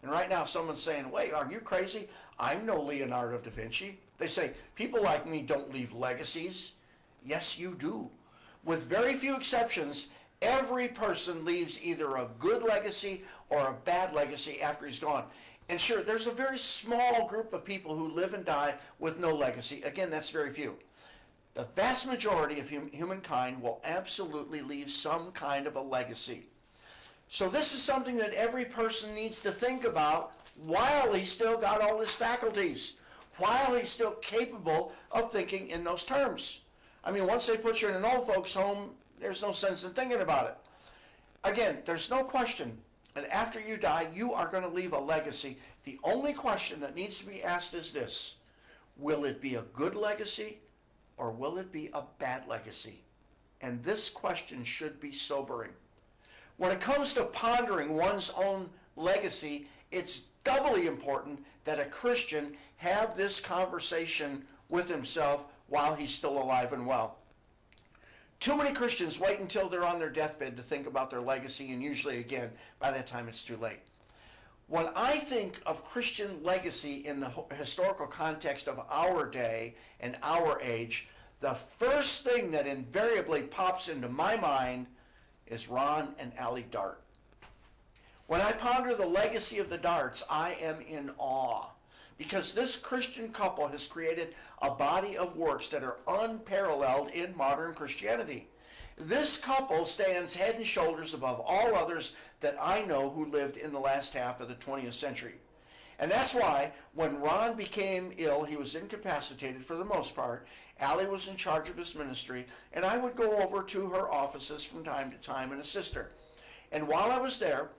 And right now someone's saying, wait, are you crazy? I'm no Leonardo da Vinci. They say, people like me don't leave legacies. Yes, you do. With very few exceptions, every person leaves either a good legacy or a bad legacy after he's gone. And sure, there's a very small group of people who live and die with no legacy. Again, that's very few. The vast majority of humankind will absolutely leave some kind of a legacy. So this is something that every person needs to think about while he's still got all his faculties, while he's still capable of thinking in those terms. I mean, once they put you in an old folks home, there's no sense in thinking about it. Again, there's no question that after you die, you are going to leave a legacy. The only question that needs to be asked is this: will it be a good legacy or will it be a bad legacy? And this question should be sobering. When it comes to pondering one's own legacy, it's doubly important that a Christian have this conversation with himself while he's still alive and well. Too many Christians wait until they're on their deathbed to think about their legacy, and usually, again, by that time it's too late. When I think of Christian legacy in the historical context of our day and our age, the first thing that invariably pops into my mind is Ron and Allie Dart. When I ponder the legacy of the Darts, I am in awe because this Christian couple has created a body of works that are unparalleled in modern Christianity. This couple stands head and shoulders above all others that I know who lived in the last half of the 20th century. And that's why when Ron became ill, he was incapacitated for the most part. Allie was in charge of his ministry, and I would go over to her offices from time to time and assist her. And while I was there,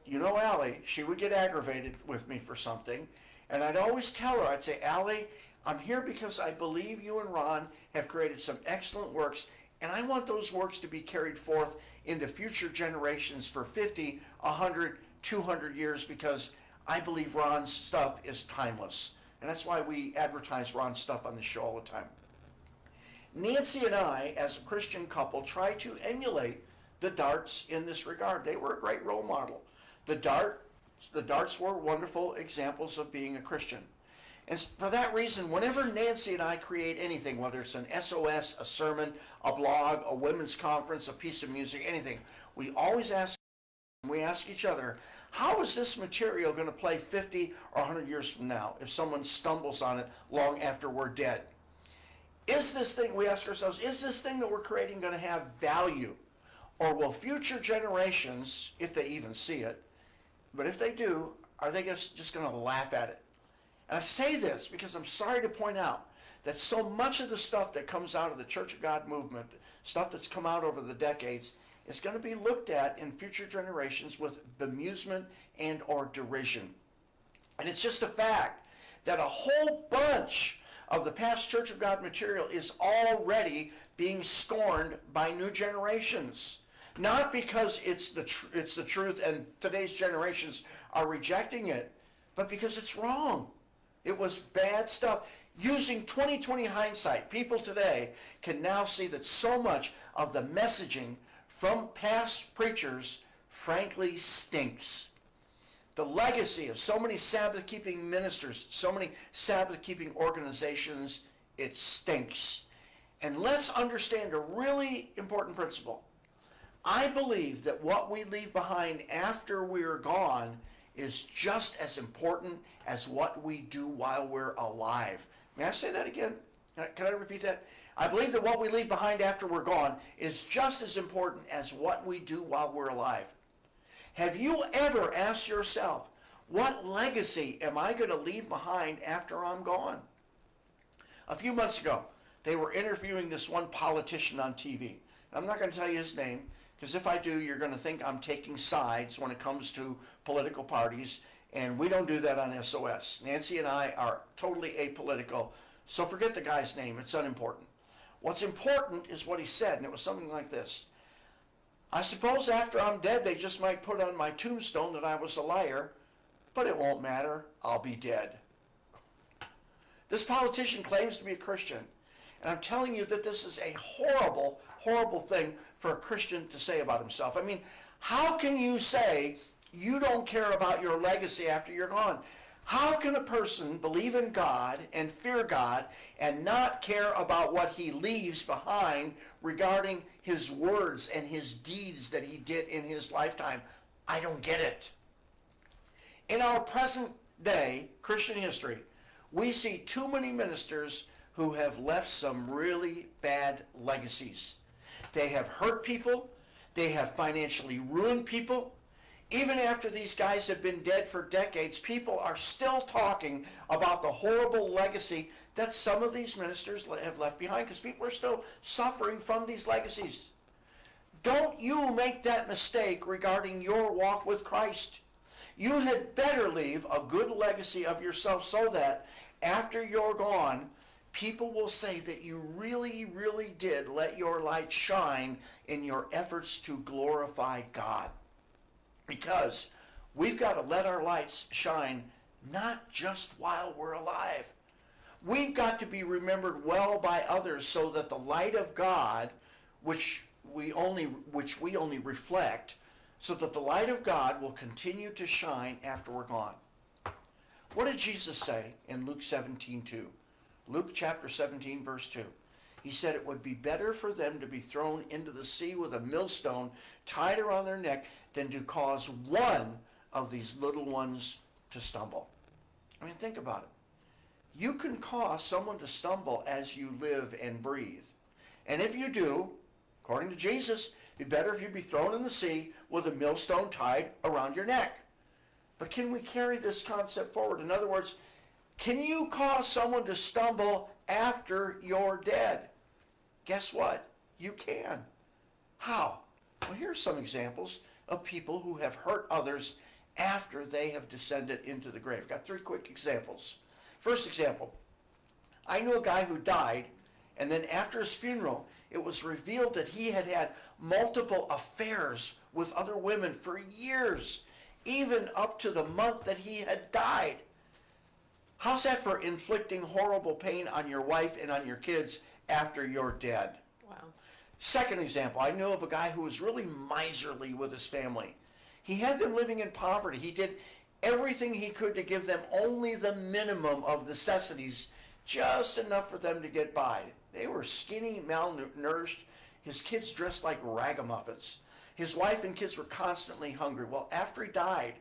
you know Allie, she would get aggravated with me for something, and I'd always tell her, I'd say, Allie, I'm here because I believe you and Ron have created some excellent works, and I want those works to be carried forth into future generations for 50, 100, 200 years, because I believe Ron's stuff is timeless. And that's why we advertise Ron's stuff on the show all the time. Nancy and I, as a Christian couple, try to emulate the Darts in this regard. They were a great role model. The Darts were wonderful examples of being a Christian. And for that reason, whenever Nancy and I create anything, whether it's an SOS, a sermon, a blog, a women's conference, a piece of music, anything, we always ask each other, how is this material going to play 50 or 100 years from now if someone stumbles on it long after we're dead? Is this thing, we ask ourselves, is this thing that we're creating going to have value? Or will future generations, if they even see it, but if they do, are they just going to laugh at it? And I say this because I'm sorry to point out that so much of the stuff that comes out of the Church of God movement, stuff that's come out over the decades, is going to be looked at in future generations with bemusement and or derision. And it's just a fact that a whole bunch of the past Church of God material is already being scorned by new generations. Not because it's the truth and today's generations are rejecting it, but because it's wrong. It was bad stuff. Using 2020 hindsight, people today can now see that so much of the messaging from past preachers, frankly, stinks. The legacy of so many Sabbath-keeping ministers, so many Sabbath-keeping organizations, it stinks. And let's understand a really important principle. I believe that what we leave behind after we're gone is just as important as what we do while we're alive. May I say that again? Can I repeat that? I believe that what we leave behind after we're gone is just as important as what we do while we're alive. Have you ever asked yourself, what legacy am I going to leave behind after I'm gone? A few months ago, they were interviewing this one politician on TV. I'm not going to tell you his name, because if I do, you're going to think I'm taking sides when it comes to political parties, and we don't do that on SOS. Nancy and I are totally apolitical, so forget the guy's name. It's unimportant. What's important is what he said, and it was something like this. I suppose after I'm dead, they just might put on my tombstone that I was a liar, but it won't matter. I'll be dead. This politician claims to be a Christian, and I'm telling you that this is a horrible, horrible thing for a Christian to say about himself. I mean, how can you say you don't care about your legacy after you're gone? How can a person believe in God and fear God and not care about what he leaves behind regarding his words and his deeds that he did in his lifetime? I don't get it. In our present day Christian history, we see too many ministers who have left some really bad legacies. They have hurt people. They have financially ruined people. Even after these guys have been dead for decades, people are still talking about the horrible legacy that some of these ministers have left behind, because people are still suffering from these legacies. Don't you make that mistake regarding your walk with Christ. You had better leave a good legacy of yourself so that after you're gone, people will say that you really, really did let your light shine in your efforts to glorify God. Because we've got to let our lights shine not just while we're alive. We've got to be remembered well by others so that the light of God, which we only reflect, so that the light of God will continue to shine after we're gone. What did Jesus say in Luke 17:2? Luke chapter 17, verse 2. He said it would be better for them to be thrown into the sea with a millstone tied around their neck than to cause one of these little ones to stumble. I mean, think about it. You can cause someone to stumble as you live and breathe. And if you do, according to Jesus, it'd be better if you be thrown in the sea with a millstone tied around your neck. But can we carry this concept forward? In other words, can you cause someone to stumble after you're dead? Guess what? You can. How? Well, here's some examples of people who have hurt others after they have descended into the grave. Got 3 quick examples. First example, I knew a guy who died, and then after his funeral, it was revealed that he had had multiple affairs with other women for years, even up to the month that he had died. How's that for inflicting horrible pain on your wife and on your kids after you're dead? Wow. Second example, I knew of a guy who was really miserly with his family. He had them living in poverty. He did everything he could to give them only the minimum of necessities, just enough for them to get by. They were skinny, malnourished. His kids dressed like ragamuffins. His wife and kids were constantly hungry. Well, after he died,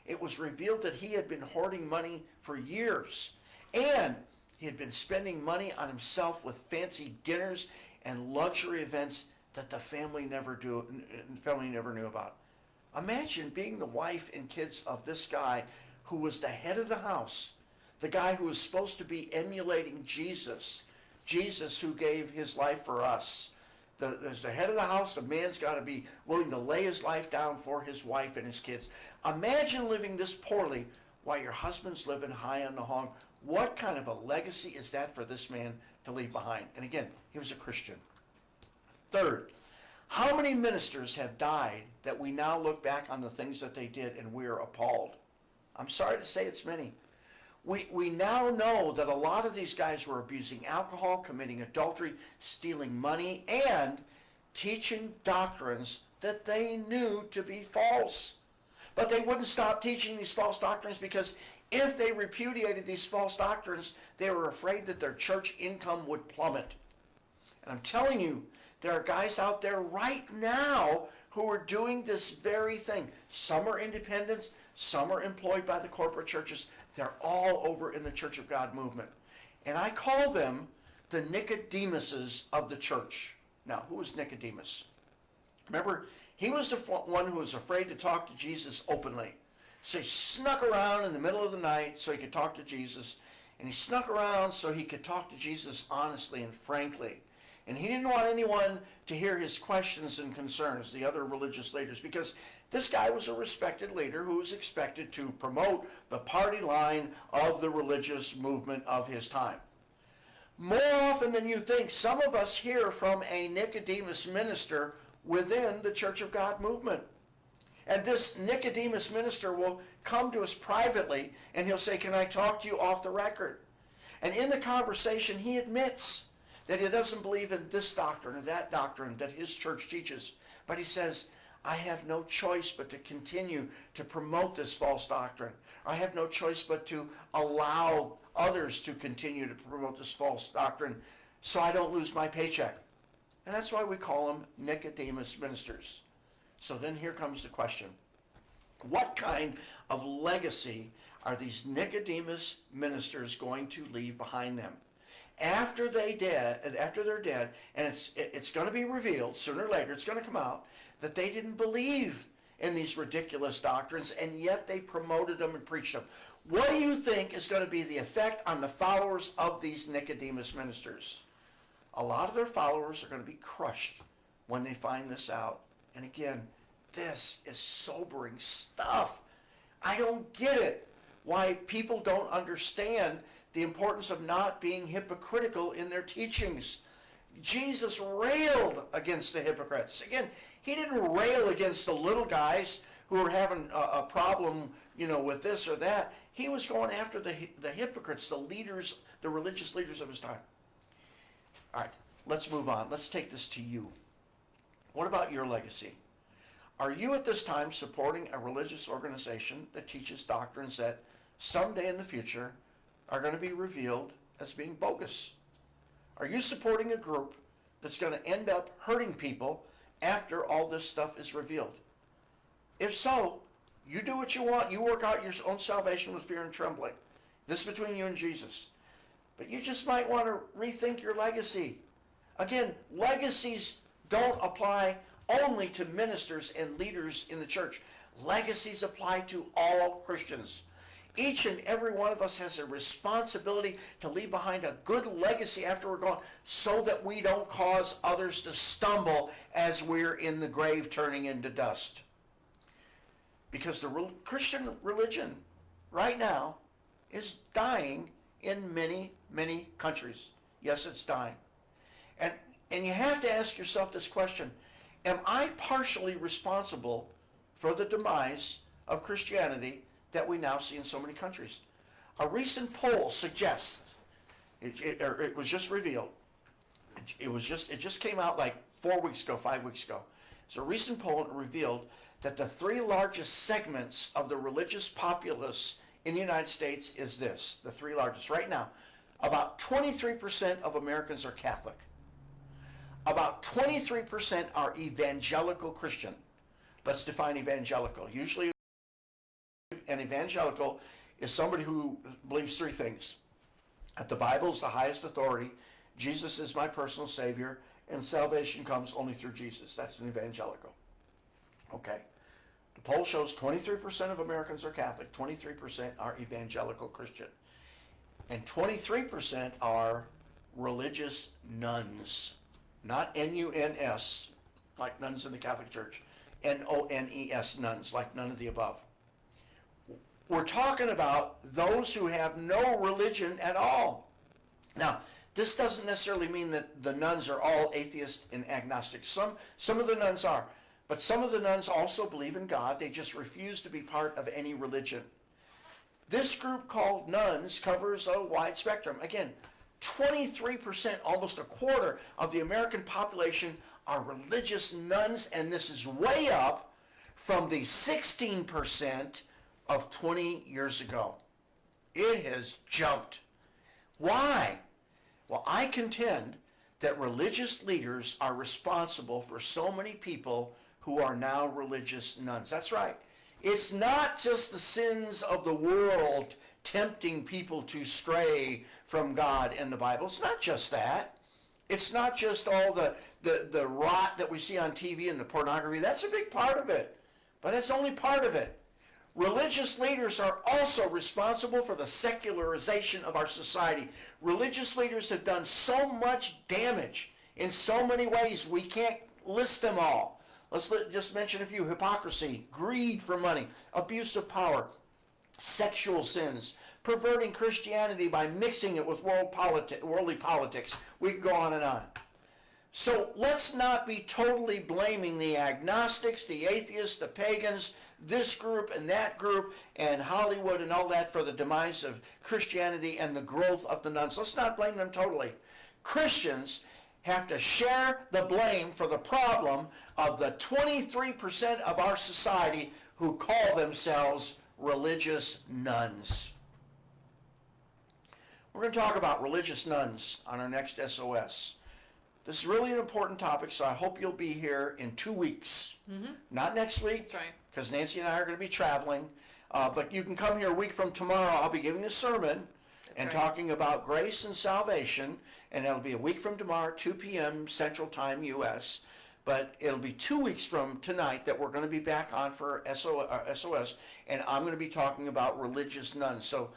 it was revealed that he had been hoarding money for years. And he had been spending money on himself with fancy dinners and luxury events that the family never knew about. Imagine being the wife and kids of this guy who was the head of the house, the guy who was supposed to be emulating Jesus, Jesus who gave his life for us. As the head of the house, the man's got to be willing to lay his life down for his wife and his kids. Imagine living this poorly while your husband's living high on the hog. What kind of a legacy is that for this man to leave behind? And again, he was a Christian. Third, how many ministers have died that we now look back on the things that they did and we're appalled? I'm sorry to say it's many. We now know that a lot of these guys were abusing alcohol, committing adultery, stealing money, and teaching doctrines that they knew to be false. But they wouldn't stop teaching these false doctrines because if they repudiated these false doctrines, they were afraid that their church income would plummet. And I'm telling you, there are guys out there right now who are doing this very thing. Some are independents, some are employed by the corporate churches. They're all over in the Church of God movement. And I call them the Nicodemuses of the church. Now, who was Nicodemus? Remember, he was the one who was afraid to talk to Jesus openly. So he snuck around in the middle of the night so he could talk to Jesus. And he snuck around so he could talk to Jesus honestly and frankly. And he didn't want anyone to hear his questions and concerns, the other religious leaders, because this guy was a respected leader who was expected to promote the party line of the religious movement of his time. More often than you think, some of us hear from a Nicodemus minister within the Church of God movement. And this Nicodemus minister will come to us privately and he'll say, "Can I talk to you off the record?" And in the conversation, he admits that he doesn't believe in this doctrine or that doctrine that his church teaches. But he says, "I have no choice but to continue to promote this false doctrine. I have no choice but to allow others to continue to promote this false doctrine so I don't lose my paycheck." And that's why we call them Nicodemus ministers. So then here comes the question. What kind of legacy are these Nicodemus ministers going to leave behind them? After they're dead, and it's going to be revealed sooner or later, it's going to come out that they didn't believe in these ridiculous doctrines, and yet they promoted them and preached them. What do you think is going to be the effect on the followers of these Nicodemus ministers? A lot of their followers are going to be crushed when they find this out. And again, this is sobering stuff. I don't get it. Why people don't understand the importance of not being hypocritical in their teachings. Jesus railed against the hypocrites. Again, he didn't rail against the little guys who were having a problem, with this or that. He was going after the hypocrites, the leaders, the religious leaders of his time. All right, let's move on. Let's take this to you. What about your legacy? Are you at this time supporting a religious organization that teaches doctrines that someday in the future are going to be revealed as being bogus? Are you supporting a group that's going to end up hurting people after all this stuff is revealed? If so, you do what you want. You work out your own salvation with fear and trembling. This is between you and Jesus. But you just might want to rethink your legacy. Again, legacies don't apply only to ministers and leaders in the church. Legacies apply to all Christians. Each and every one of us has a responsibility to leave behind a good legacy after we're gone, so that we don't cause others to stumble as we're in the grave turning into dust. Because the Christian religion right now is dying in many, many countries. Yes, it's dying. And you have to ask yourself this question: am I partially responsible for the demise of Christianity that we now see in so many countries? A recent poll suggests, it was just revealed, it just came out like 4 weeks ago, 5 weeks ago. It's a recent poll, and it revealed that the three largest segments of the religious populace in the United States is this, the three largest right now. About 23% of Americans are Catholic. About 23% are evangelical Christian. Let's define evangelical. Usually an evangelical is somebody who believes three things: that the Bible is the highest authority, Jesus is my personal Savior, and salvation comes only through Jesus. That's an evangelical. Okay. The poll shows 23% of Americans are Catholic, 23% are evangelical Christian, and 23% are religious nuns. Not N-U-N-S, like nuns in the Catholic Church. N-O-N-E-S, nuns, like none of the above. We're talking about those who have no religion at all. Now, this doesn't necessarily mean that the nuns are all atheists and agnostic. Some of the nuns are, but some of the nuns also believe in God. They just refuse to be part of any religion. This group called nuns covers a wide spectrum. Again, 23%, almost a quarter of the American population are religious nuns, and this is way up from the 16% of 20 years ago. It has jumped. Why? Well, I contend that religious leaders are responsible for so many people who are now religious nuns. That's right. It's not just the sins of the world tempting people to stray from God and the Bible. It's not just that. It's not just all the rot that we see on TV and the pornography. That's a big part of it, but that's only part of it. Religious leaders are also responsible for the secularization of our society. Religious leaders have done so much damage in so many ways, we can't list them all. Let's just mention a few: hypocrisy, greed for money, abuse of power, sexual sins, perverting Christianity by mixing it with worldly politics. We can go on and on. So let's not be totally blaming the agnostics, the atheists, the pagans, this group and that group, and Hollywood and all that for the demise of Christianity and the growth of the nuns. Let's not blame them totally. Christians have to share the blame for the problem of the 23% of our society who call themselves religious nuns. We're going to talk about religious nuns on our next SOS. This is really an important topic, so I hope you'll be here in 2 weeks. Not next week. That's right. Because Nancy and I are going to be traveling. But you can come here a week from tomorrow. I'll be giving a sermon and talking about grace and salvation. And it'll be a week from tomorrow, 2 p.m. Central Time, U.S. But it'll be 2 weeks from tonight that we're going to be back on for SOS. And I'm going to be talking about religious nuns. So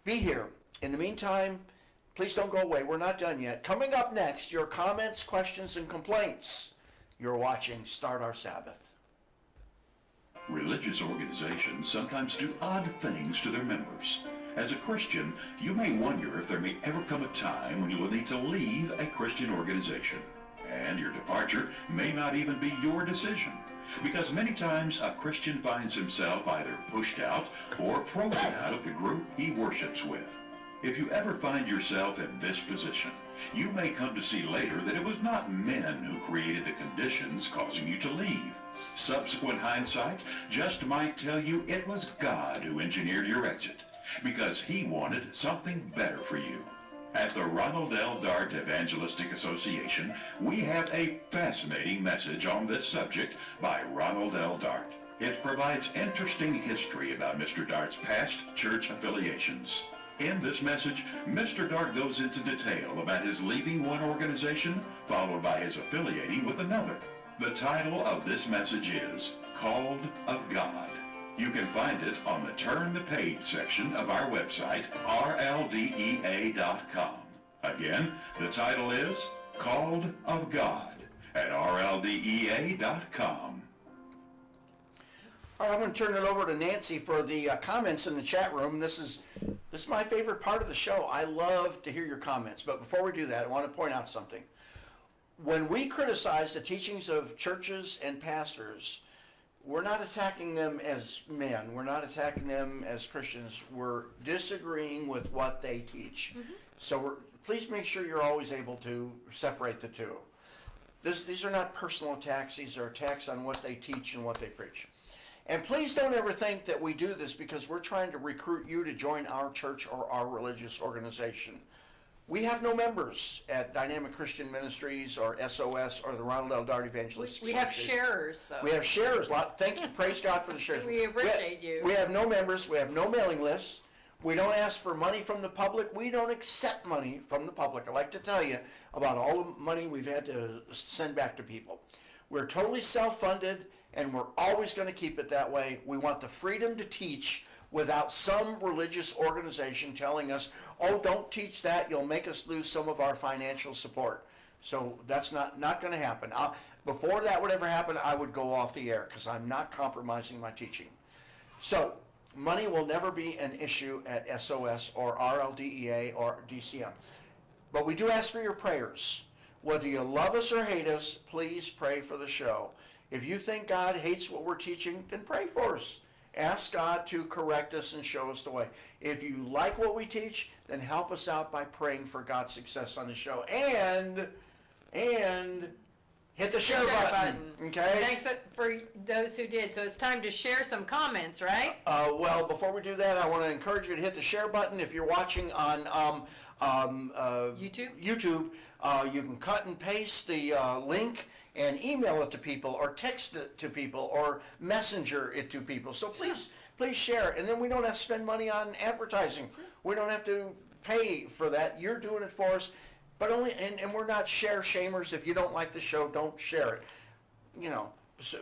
be here. In the meantime, please don't go away. We're not done yet. Coming up next, your comments, questions, and complaints. You're watching Start Our Sabbath. Religious organizations sometimes do odd things to their members. As a Christian, you may wonder if there may ever come a time when you will need to leave a Christian organization. And your departure may not even be your decision, because many times a Christian finds himself either pushed out or frozen out of the group he worships with. If you ever find yourself in this position, you may come to see later that it was not men who created the conditions causing you to leave. Subsequent hindsight just might tell you it was God who engineered your exit, because he wanted something better for you. At the Ronald L. Dart Evangelistic Association, we have a fascinating message on this subject by Ronald L. Dart. It provides interesting history about Mr. Dart's past church affiliations. In this message, Mr. Dart goes into detail about his leaving one organization, followed by his affiliating with another. The title of this message is Called of God. You can find it on the Turn the Page section of our website, rldea.com. Again, the title is Called of God at rldea.com. All right, I'm going to turn it over to Nancy for the comments in the chat room. This is my favorite part of the show. I love to hear your comments. But before we do that, I want to point out something. When we criticize the teachings of churches and pastors, we're not attacking them as men. We're not attacking them as Christians. We're disagreeing with what they teach. Mm-hmm. So please make sure you're always able to separate the two. These are not personal attacks. These are attacks on what they teach and what they preach. And please don't ever think that we do this because we're trying to recruit you to join our church or our religious organization. We have no members at Dynamic Christian Ministries or SOS or the Ronald L. Dart Evangelist. We have sharers, though. We have sharers. Thank you. Praise God for the sharers. We appreciate you. We have no members. We have no mailing lists. We don't ask for money from the public. We don't accept money from the public. I like to tell you about all the money we've had to send back to people. We're totally self-funded, and we're always going to keep it that way. We want the freedom to teach without some religious organization telling us, oh, don't teach that, you'll make us lose some of our financial support. So that's not going to happen. Before that would ever happen, I would go off the air because I'm not compromising my teaching. So money will never be an issue at SOS or RLDEA or DCM. But we do ask for your prayers. Whether you love us or hate us, please pray for the show. If you think God hates what we're teaching, then pray for us. Ask God to correct us and show us the way. If you like what we teach, then help us out by praying for God's success on the show. And hit the share button. Okay? Thanks for those who did. So it's time to share some comments, right? Well, before we do that, I want to encourage you to hit the share button. If you're watching on YouTube, you can cut and paste the link and email it to people or text it to people or messenger it to people. So please share it. And then we don't have to spend money on advertising. We don't have to pay for that. You're doing it for us. But and we're not share shamers. If you don't like the show, don't share it.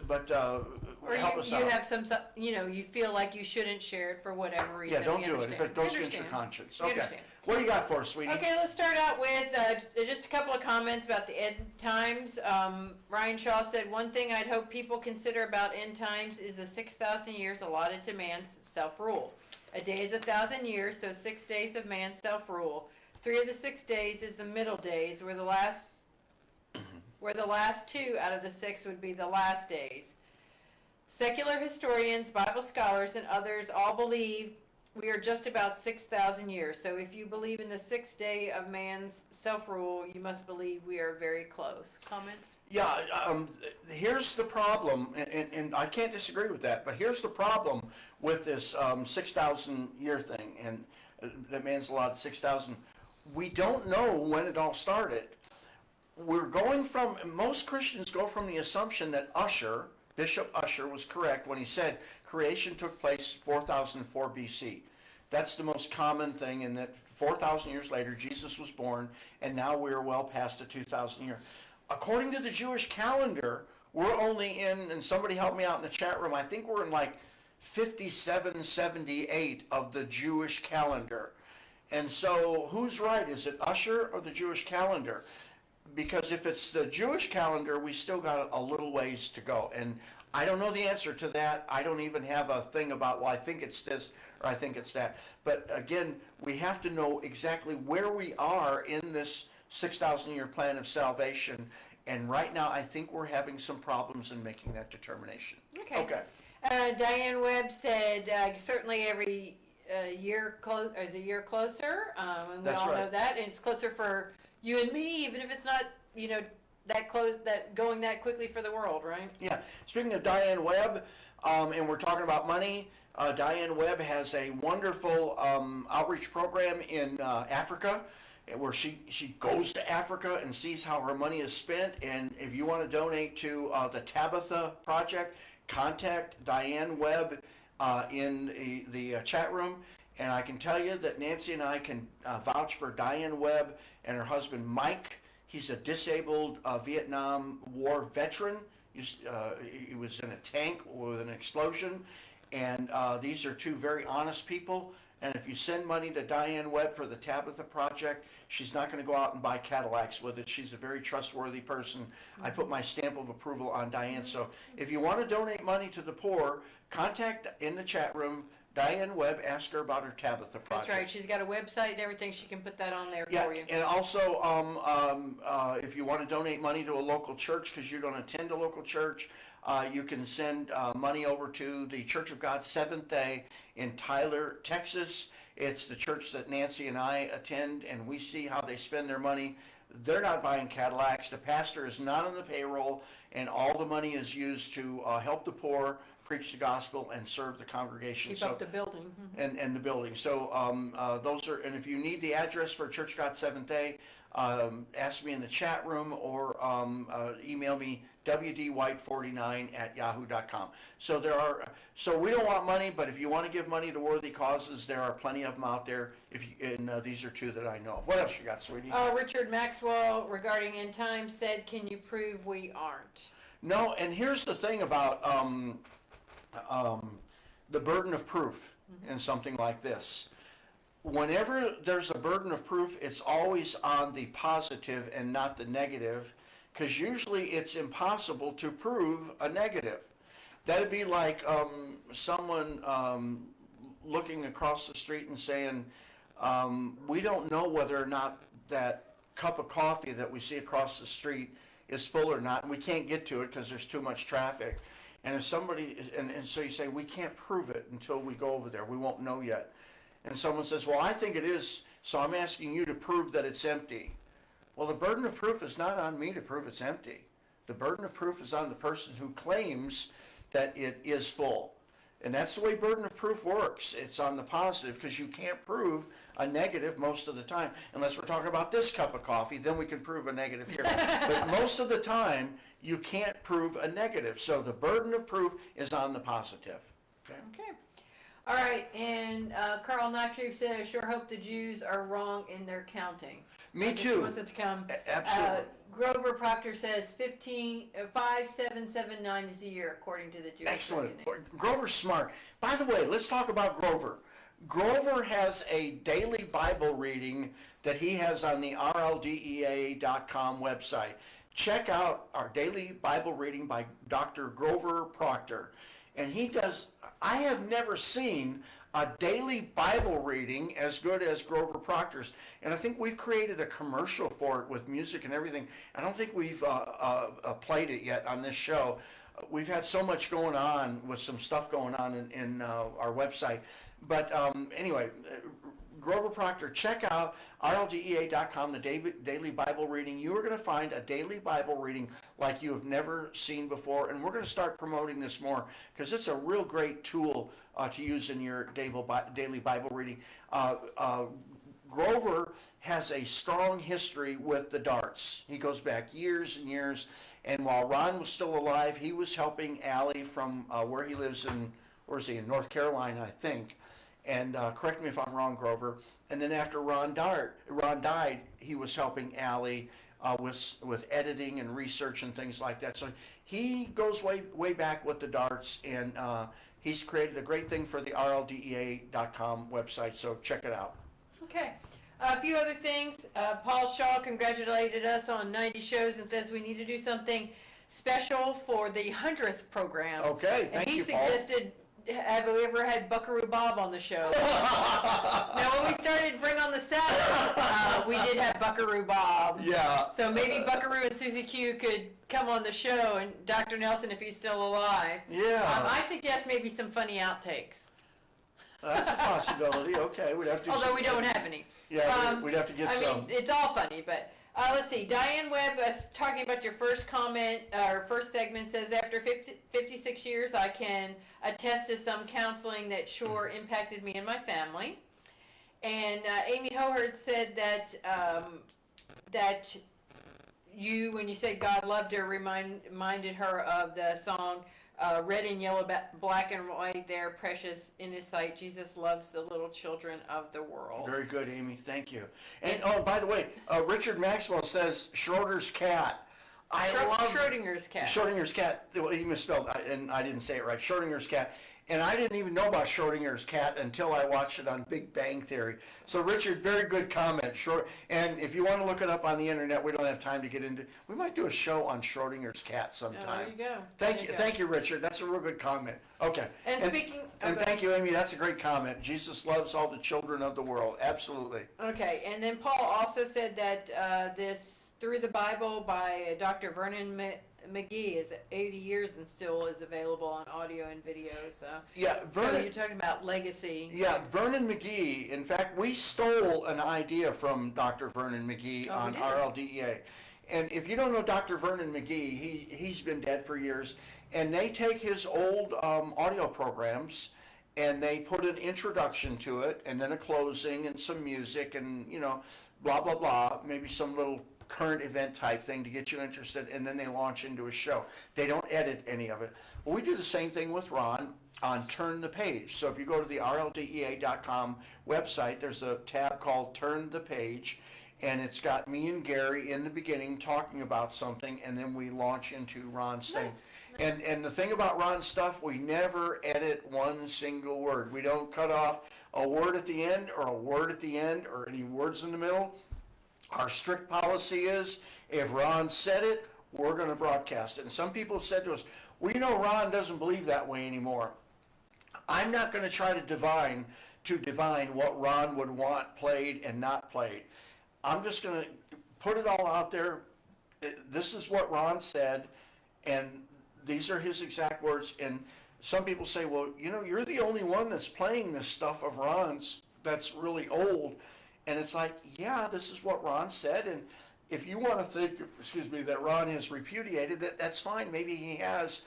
But or help us you out. have some, you feel like you shouldn't share it for whatever reason. Yeah, don't do it if it goes against your conscience. We Okay. understand. What do you got for us, sweetie? Okay, let's start out with just a couple of comments about the end times. Ryan Shaw said, one thing I'd hope people consider about end times is the 6,000 years allotted to man's self-rule. A day is 1,000 years, so 6 days of man's self-rule. 3 of the 6 days is the middle days, where the last 2 out of the 6 would be the last days. Secular historians, Bible scholars, and others all believe we are just about 6,000 years. So if you believe in the 6th day of man's self-rule, you must believe we are very close. Comments? Yeah, here's the problem, and I can't disagree with that, but here's the problem with this 6,000 year thing, and that man's allotted 6,000. We don't know when it all started. Most Christians go from the assumption that Bishop Ussher was correct when he said creation took place 4004 BC. That's the most common thing, and that 4,000 years later, Jesus was born, and now we're well past the 2,000 year. According to the Jewish calendar, we're only in, and somebody help me out in the chat room, I think we're in like 5778 of the Jewish calendar. And so who's right? Is it Ussher or the Jewish calendar? Because if it's the Jewish calendar, we still got a little ways to go. And I don't know the answer to that. I don't even have a thing about, well, I think it's this or I think it's that. But again, we have to know exactly where we are in this 6,000 year plan of salvation. And right now, I think we're having some problems in making that determination. Okay. Diane Webb said, certainly every year is a year closer. And we That's all right. know that. And it's closer for you and me, even if it's not, that close, that going that quickly for the world, right? Yeah. Speaking of Diane Webb, and we're talking about money, Diane Webb has a wonderful outreach program in Africa, where she goes to Africa and sees how her money is spent. And if you want to donate to the Tabitha Project, contact Diane Webb in the chat room. And I can tell you that Nancy and I can vouch for Diane Webb and her husband Mike. He's a disabled Vietnam War veteran. He was in a tank with an explosion. And these are two very honest people. And if you send money to Diane Webb for the Tabitha Project, she's not going to go out and buy Cadillacs with it. She's a very trustworthy person. I put my stamp of approval on Diane. So if you want to donate money to the poor, contact in the chat room Diane Webb. Ask her about her Tabitha Project. That's right. She's got a website and everything. She can put that on there Yeah, for you. and also if you want to donate money to a local church because you don't attend a local church, you can send money over to the Church of God Seventh Day in Tyler, Texas. It's the church that Nancy and I attend, and we see how they spend their money. They're not buying Cadillacs. The pastor is not on the payroll, and all the money is used to help the poor, preach the gospel, and serve the congregation. Keep up the building. And the building. So those are, and if you need the address for Church of God Seventh Day, ask me in the chat room or email me wdwhite49@yahoo.com. So we don't want money, but if you want to give money to worthy causes, there are plenty of them out there. And these are two that I know of. What else you got, sweetie? Richard Maxwell regarding end time said, "Can you prove we aren't?" No, and here's the thing about the burden of proof in something like this. Whenever there's a burden of proof, it's always on the positive and not the negative, because usually it's impossible to prove a negative. That'd be like someone looking across the street and saying, we don't know whether or not that cup of coffee that we see across the street is full or not, and we can't get to it because there's too much traffic. And if somebody, and so you say, we can't prove it until we go over there, we won't know yet. And someone says, well, I think it is, so I'm asking you to prove that it's empty. Well, the burden of proof is not on me to prove it's empty. The burden of proof is on the person who claims that it is full. And that's the way burden of proof works. It's on the positive, because you can't prove a negative most of the time. Unless we're talking about this cup of coffee, then we can prove a negative here. But most of the time, you can't prove a negative. So the burden of proof is on the positive. Okay? Okay. All right. And Carl Nachtrief said, "I sure hope the Jews are wrong in their counting." Me too. Wants it to come. Absolutely. Grover Proctor says 5,779 is a year according to the Jewish Excellent. reckoning. Grover's smart. By the way, let's talk about Grover. Grover has a daily Bible reading that he has on the rldea.com website. Check out our daily Bible reading by Dr. Grover Proctor. And he does, I have never seen a daily Bible reading as good as Grover Proctor's. And I think we've created a commercial for it with music and everything. I don't think we've played it yet on this show. We've had so much going on with some stuff going on in our website. But anyway, Grover Proctor, check out rldea.com, the daily Bible reading. You are going to find a daily Bible reading like you have never seen before. And we're going to start promoting this more because it's a real great tool to use in your daily Bible reading. Grover has a strong history with the darts. He goes back years and years. And while Ron was still alive, he was helping Allie from where he lives in, where is he, in North Carolina, I think. And correct me if I'm wrong, Grover. And then after Ron died, he was helping Allie with editing and research and things like that. So he goes way back with the darts, and he's created a great thing for the rldea.com website. So check it out. Okay. A few other things. Paul Shaw congratulated us on 90 shows and says we need to do something special for the 100th program. Okay, thank you, Paul. And he suggested, have we ever had Buckaroo Bob on the show? Now, when we started Bring on the Sabbath, we did have Buckaroo Bob. Yeah. So maybe Buckaroo and Susie Q could come on the show, and Dr. Nelson, if he's still alive. Yeah. I suggest maybe some funny outtakes. That's a possibility. Okay, we'd have to. Although we don't have any. Yeah, we'd have to get some. I mean, it's all funny, but let's see. Diane Webb was talking about your first comment, or first segment, says, after 56 years, I can attest to some counseling that sure impacted me and my family. And Amy Hoherd said that that you, when you said God loved her, reminded her of the song red and yellow, black and white, they're precious in his sight. Jesus loves the little children of the world. Very good, Amy. Thank you. And oh, by the way, Richard Maxwell says Schroeder's cat. I love Schrodinger's cat. Schrodinger's cat. Well, he misspelled, and I didn't say it right. Schrodinger's cat. And I didn't even know about Schrodinger's cat until I watched it on Big Bang Theory. So Richard, very good comment. And if you want to look it up on the internet, we don't have time to get into. We might do a show on Schrodinger's cat sometime. Oh, there you go. Thank you, Richard. That's a real good comment. Okay. And speaking, thank you, Amy. That's a great comment. Jesus loves all the children of the world. Absolutely. Okay, and then Paul also said that this Through the Bible by Dr. Vernon McGee is 80 years and still is available on audio and video. So yeah, Vernon. So you're talking about legacy. Yeah, Vernon McGee. In fact, we stole an idea from Dr. Vernon McGee on RLDEA. And if you don't know Dr. Vernon McGee, he's been dead for years. And they take his old audio programs and they put an introduction to it and then a closing and some music and, blah, blah, blah, maybe some little current event type thing to get you interested, and then they launch into a show. They don't edit any of it. Well, we do the same thing with Ron on Turn the Page. So if you go to the RLDEA.com website, there's a tab called Turn the Page, and it's got me and Gary in the beginning talking about something, and then we launch into Ron's thing. And the thing about Ron's stuff, we never edit one single word. We don't cut off a word at the end or a word at the end or any words in the middle. Our strict policy is, if Ron said it, we're going to broadcast it. And some people have said to us, well, Ron doesn't believe that way anymore. I'm not going to try to divine what Ron would want played and not played. I'm just going to put it all out there. This is what Ron said, and these are his exact words. And some people say, well, you're the only one that's playing this stuff of Ron's that's really old. And it's like, yeah, this is what Ron said, and if you want to think, that Ron has repudiated that, that's fine. Maybe he has,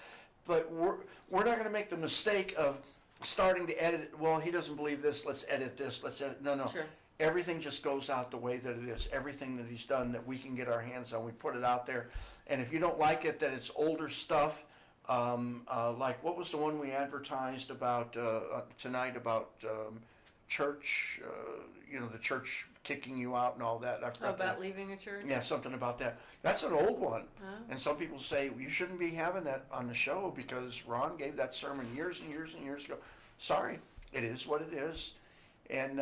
but we're not going to make the mistake of starting to edit. Well, he doesn't believe this. Let's edit this. Let's edit. No. Sure. Everything just goes out the way that it is. Everything that he's done that we can get our hands on, we put it out there. And if you don't like it, that it's older stuff. Like what was the one we advertised about tonight about church? The church kicking you out and all that. I forgot about leaving a church? Yeah, something about that. That's an old one. Oh. And some people say, well, you shouldn't be having that on the show because Ron gave that sermon years and years and years ago. Sorry, it is what it is. And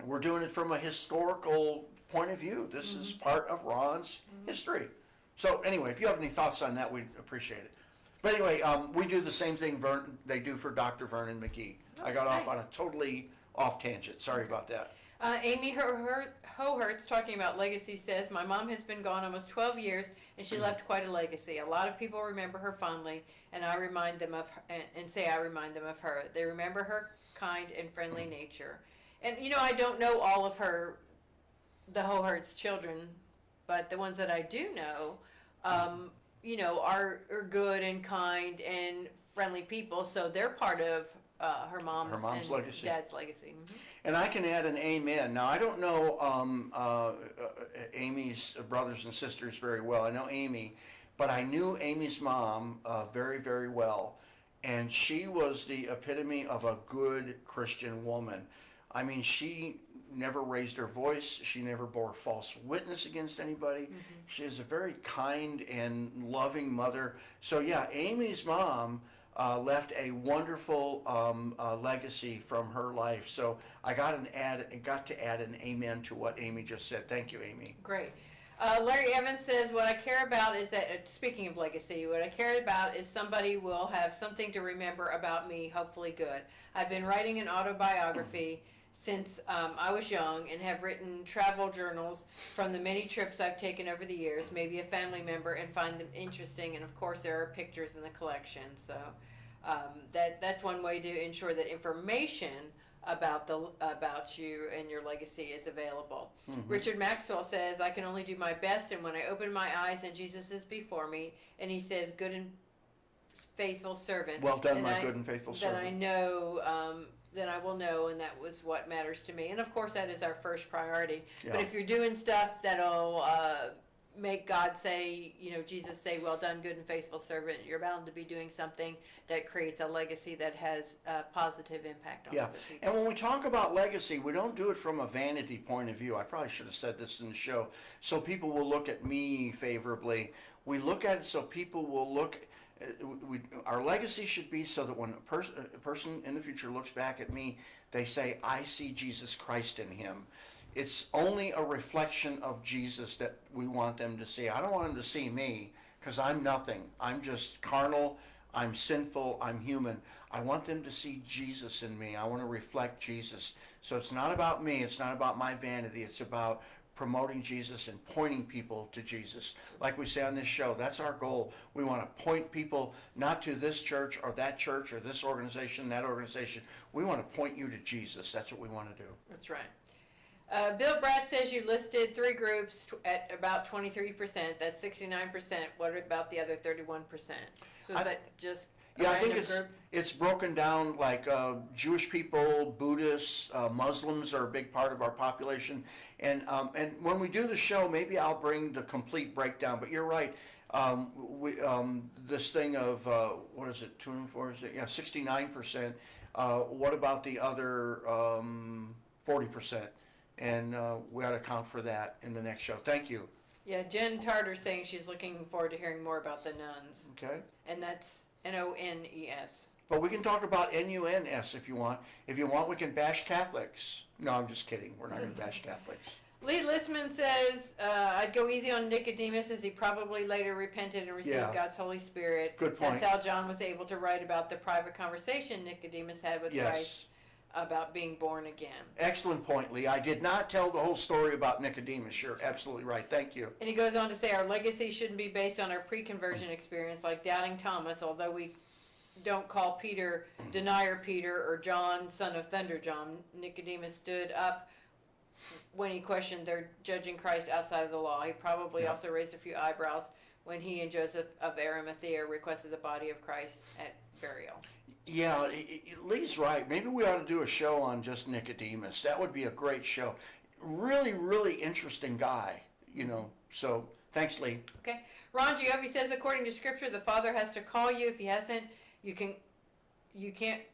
we're doing it from a historical point of view. This is part of Ron's history. So anyway, if you have any thoughts on that, we'd appreciate it. But anyway, we do the same thing they do for Dr. Vernon McGee. I got off on a totally off tangent. Sorry about that. Amy Hohertz, talking about legacy, says, my mom has been gone almost 12 years, and she left quite a legacy. A lot of people remember her fondly, and I remind them of her. They remember her kind and friendly nature. And, I don't know all of the Hohertz children, but the ones that I do know, are good and kind and friendly people, so they're part of her mom's and legacy. Dad's legacy. Mm-hmm. And I can add an amen. Now, I don't know Amy's brothers and sisters very well. I know Amy, but I knew Amy's mom very, very well. And she was the epitome of a good Christian woman. I mean, she never raised her voice. She never bore false witness against anybody. Mm-hmm. She is a very kind and loving mother. So, yeah, Amy's mom left a wonderful legacy from her life. So I got to add an amen to what Amy just said. Thank you, Amy. Great. Larry Evans says, what I care about is that, speaking of legacy, what I care about is somebody will have something to remember about me, hopefully good. I've been writing an autobiography since I was young and have written travel journals from the many trips I've taken over the years, maybe a family member, and find them interesting. And of course, there are pictures in the collection. So that's one way to ensure that information about you and your legacy is available. Mm-hmm. Richard Maxwell says, I can only do my best, and when I open my eyes and Jesus is before me, and he says, good and faithful servant. Well done, my good and faithful servant. That I know, that I will know, and that was what matters to me. And of course, that is our first priority. Yeah. But if you're doing stuff that'll, make God say, Jesus say, well done, good and faithful servant. You're bound to be doing something that creates a legacy that has a positive impact on Yeah, other people. and when we talk about legacy, we don't do it from a vanity point of view. I probably should have said this in the show, so people will look at me favorably. We look at it so people will look. Our legacy should be so that when a person in the future looks back at me, they say, "I see Jesus Christ in him." It's only a reflection of Jesus that we want them to see. I don't want them to see me because I'm nothing. I'm just carnal. I'm sinful. I'm human. I want them to see Jesus in me. I want to reflect Jesus. So it's not about me. It's not about my vanity. It's about promoting Jesus and pointing people to Jesus. Like we say on this show, that's our goal. We want to point people not to this church or this organization, that organization. We want to point you to Jesus. That's what we want to do. That's right. Bill Bratt says you listed 3 groups at about 23%. That's 69%. What about the other 31%? So is that just a I think random group? it's broken down like Jewish people, Buddhists, Muslims are a big part of our population. And when we do the show, maybe I'll bring the complete breakdown. But you're right. This thing of, what is it, 2 and 4? Is it? Yeah, 69%. What about the other 40%? And we ought to account for that in the next show. Thank you. Yeah, Jen Tarter's saying she's looking forward to hearing more about the nuns. Okay. And that's NONES. But we can talk about NUNS if you want. If you want, we can bash Catholics. No, I'm just kidding. We're not going to bash Catholics. Lee Listman says, I'd go easy on Nicodemus as he probably later repented and received God's Holy Spirit. Good point. That's how John was able to write about the private conversation Nicodemus had with Christ about being born again. Excellent point, Lee. I did not tell the whole story about Nicodemus. You're absolutely right. Thank you. And he goes on to say, our legacy shouldn't be based on our pre-conversion experience like doubting Thomas, although we don't call Peter denier Peter or John son of thunder John. Nicodemus stood up when he questioned their judging Christ outside of the law. He probably also raised a few eyebrows when he and Joseph of Arimathea requested the body of Christ at burial. Yeah, Lee's right. Maybe we ought to do a show on just Nicodemus. That would be a great show. Really, really interesting guy, So thanks, Lee. Okay. Ron Giobbi says, according to Scripture, the Father has to call you. If he hasn't, you can't,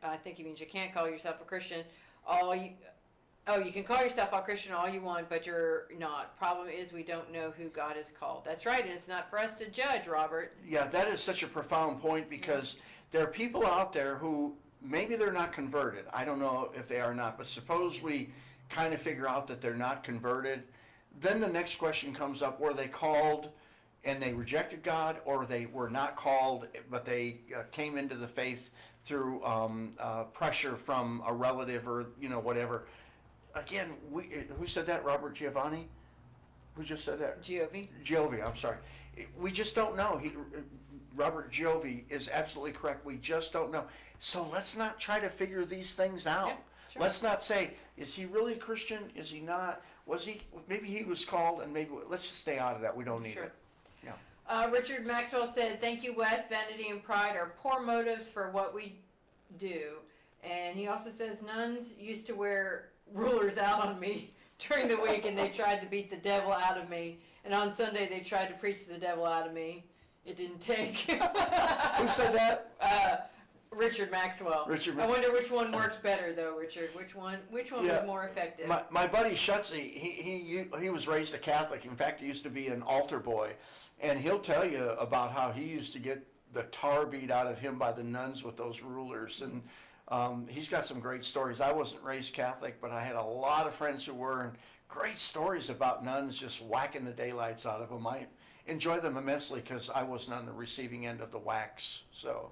I think he means you can't call yourself a Christian. You can call yourself a Christian all you want, but you're not. Problem is we don't know who God has called. That's right, and it's not for us to judge, Robert. Yeah, that is such a profound point because there are people out there who maybe they're not converted. I don't know if they are not, but suppose we kind of figure out that they're not converted. Then the next question comes up, were they called and they rejected God, or they were not called but they came into the faith through pressure from a relative or whatever. Again, who said that? Robert Giovanni? Who just said that? Giovy, I'm sorry. We just don't know. Robert Giovy is absolutely correct. We just don't know. So let's not try to figure these things out. Yeah, sure. Let's not say, is he really a Christian? Is he not? Was he? Maybe he was called, and maybe let's just stay out of that. We don't need it. Yeah. Richard Maxwell said, thank you, Wes. Vanity and pride are poor motives for what we do. And he also says, nuns used to wear rulers out on me during the week, and they tried to beat the devil out of me. And on Sunday, they tried to preach the devil out of me. It didn't take. Who said that? Richard Maxwell. I wonder which one works better, though, Richard. Which one was more effective? My buddy Schutze, he was raised a Catholic. In fact, he used to be an altar boy. And he'll tell you about how he used to get the tar beat out of him by the nuns with those rulers. And he's got some great stories. I wasn't raised Catholic, but I had a lot of friends who were, and great stories about nuns just whacking the daylights out of them. I enjoy them immensely because I wasn't on the receiving end of the whacks. So,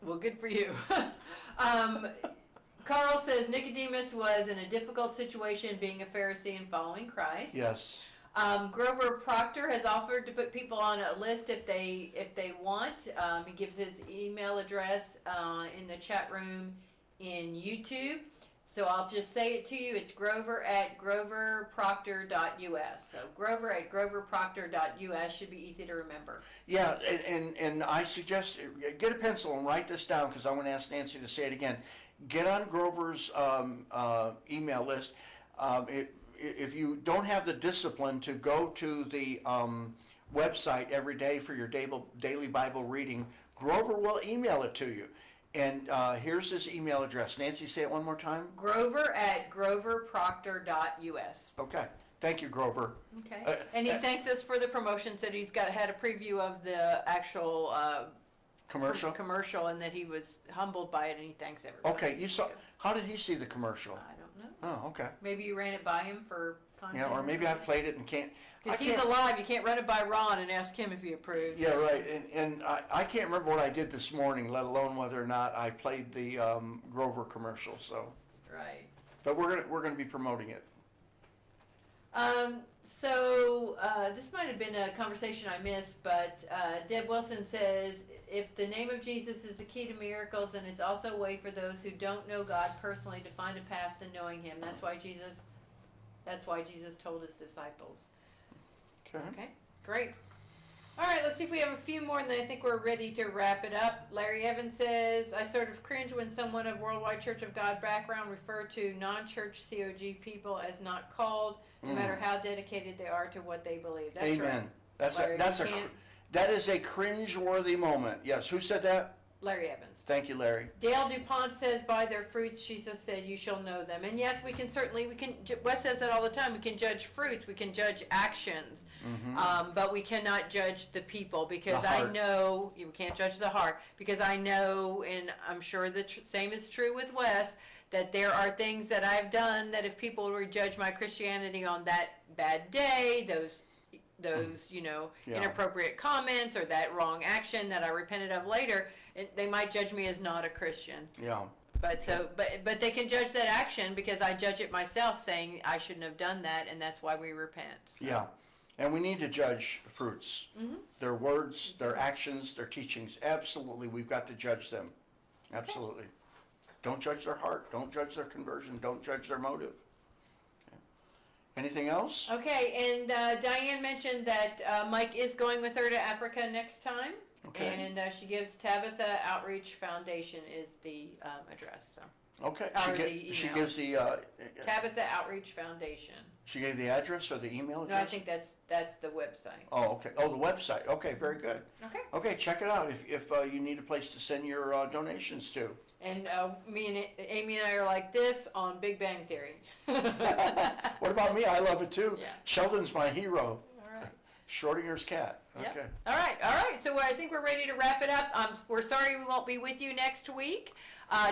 well, good for you. Carl says Nicodemus was in a difficult situation being a Pharisee and following Christ. Yes. Grover Proctor has offered to put people on a list if they want. He gives his email address in the chat room in YouTube. So I'll just say it to you. It's grover@groverproctor.us. So grover@groverproctor.us should be easy to remember. Yeah, and I suggest get a pencil and write this down because I want to ask Nancy to say it again. Get on Grover's email list. if you don't have the discipline to go to the website every day for your daily Bible reading, Grover will email it to you. And here's his email address. Nancy, say it one more time. Grover@groverproctor.us. Okay. Thank you, Grover. Okay. And he thanks us for the promotion. Said he's had a preview of the actual commercial, and that he was humbled by it, and he thanks everybody. Okay. You saw. How did he see the commercial? I don't know. Oh, okay. Maybe you ran it by him for content. Yeah, or maybe I played it and can't. Because he's alive, you can't run it by Ron and ask him if he approves. Yeah, right. And I can't remember what I did this morning, let alone whether or not I played the Grover commercial. So. Right. But we're gonna be promoting it. This might have been a conversation I missed, but Deb Wilson says, if the name of Jesus is the key to miracles, and it's also a way for those who don't know God personally to find a path to knowing Him. That's why Jesus told His disciples. Okay, great. All right, let's see if we have a few more, and then I think we're ready to wrap it up. Larry Evans says, I sort of cringe when someone of Worldwide Church of God background refer to non-church COG people as not called, no matter how dedicated they are to what they believe. That's Amen. Right. Larry, that is a cringe-worthy moment. Yes, who said that? Larry Evans. Thank you, Larry. Dale DuPont says, by their fruits, Jesus said, you shall know them. And yes, we can, Wes says that all the time, we can judge fruits, we can judge actions, but we cannot judge the people, because I know, we can't judge the heart, because I know, and I'm sure the same is true with Wes, that there are things that I've done that if people would judge my Christianity on that bad day, those inappropriate comments or that wrong action that I repented of later, they might judge me as not a Christian. Yeah. But they can judge that action because I judge it myself, saying I shouldn't have done that, and that's why we repent. So. Yeah. And we need to judge fruits. Their words, their actions, their teachings. Absolutely, we've got to judge them. Absolutely. Okay. Don't judge their heart. Don't judge their conversion. Don't judge their motive. Anything else? Okay, and Diane mentioned that Mike is going with her to Africa next time. Okay. And she gives Tabitha Outreach Foundation is the address. So. Okay. She gives the Tabitha Outreach Foundation. She gave the address or the email address? No, I think that's the website. Oh, okay. Oh, the website. Okay, very good. Okay. Okay, check it out if you need a place to send your donations to. And Amy and I are like this on Big Bang Theory. What about me? I love it too. Yeah. Sheldon's my hero. All right. Schrodinger's cat. Okay. Yep. All right. So I think we're ready to wrap it up. We're sorry we won't be with you next week,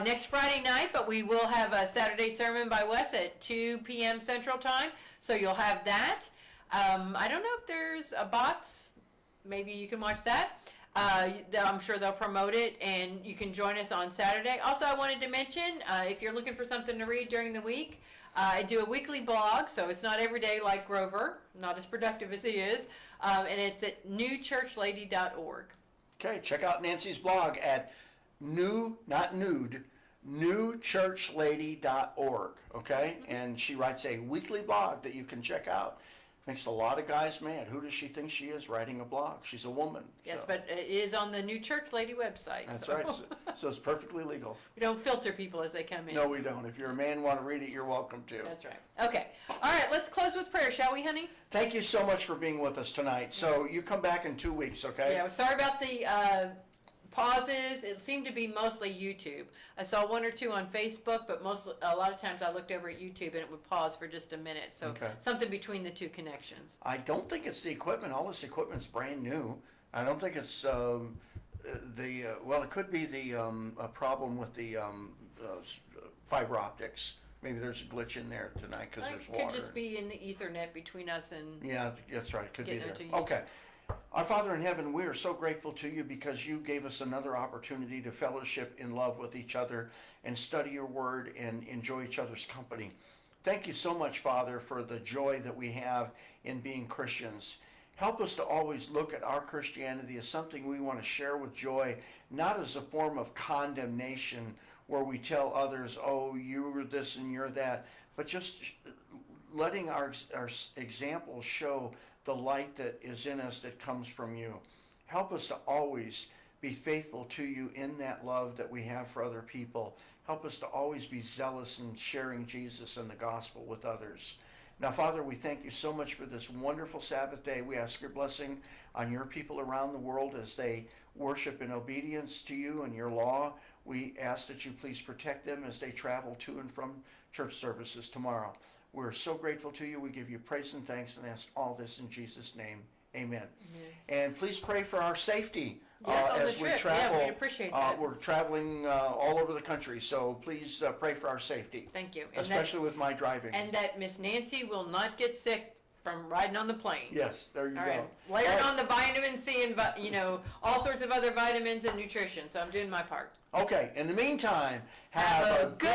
next Friday night, but we will have a Saturday sermon by Wes at 2 p.m. Central Time. So you'll have that. I don't know if there's a bots. Maybe you can watch that. I'm sure they'll promote it, and you can join us on Saturday. Also, I wanted to mention, if you're looking for something to read during the week, I do a weekly blog, so it's not every day like Grover, not as productive as he is, and it's at newchurchlady.org. Okay, check out Nancy's blog at newchurchlady.org, okay? And she writes a weekly blog that you can check out. Makes a lot of guys mad. Who does she think she is writing a blog? She's a woman. Yes, so. But it is on the New Church Lady website. That's right. So it's perfectly legal. We don't filter people as they come in. No, we don't. If you're a man and want to read it, you're welcome to. That's right. Okay. All right, let's close with prayer, shall we, honey? Thank you so much for being with us tonight. So you come back in 2 weeks, okay? Yeah, sorry about the pauses. It seemed to be mostly YouTube. I saw one or two on Facebook, but a lot of times I looked over at YouTube and it would pause for just a minute. So something between the two connections. I don't think it's the equipment. All this equipment's brand new. I don't think it's well, it could be the a problem with the fiber optics. Maybe there's a glitch in there tonight because there's water. It could just be in the Ethernet between us and. Yeah, that's right. It could be there. Okay. Our Father in heaven, we are so grateful to you because you gave us another opportunity to fellowship in love with each other and study your word and enjoy each other's company. Thank you so much, Father, for the joy that we have in being Christians. Help us to always look at our Christianity as something we want to share with joy, not as a form of condemnation where we tell others, oh, you're this and you're that, but just letting our example show the light that is in us that comes from you. Help us to always be faithful to you in that love that we have for other people. Help us to always be zealous in sharing Jesus and the gospel with others. Now, Father, we thank you so much for this wonderful Sabbath day. We ask your blessing on your people around the world as they worship in obedience to you and your law. We ask that you please protect them as they travel to and from church services tomorrow. We're so grateful to you. We give you praise and thanks and ask all this in Jesus' name. Amen. And please pray for our safety on the as we trip. travel. Yeah, we'd appreciate that. We're traveling all over the country, so please pray for our safety. Thank you. And Especially with my driving. and that Miss Nancy will not get sick from riding on the plane. Yes, there you All go. right. Layering All right. on the vitamin C and all sorts of other vitamins and nutrition. So I'm doing my part. Okay, in the meantime, Have a good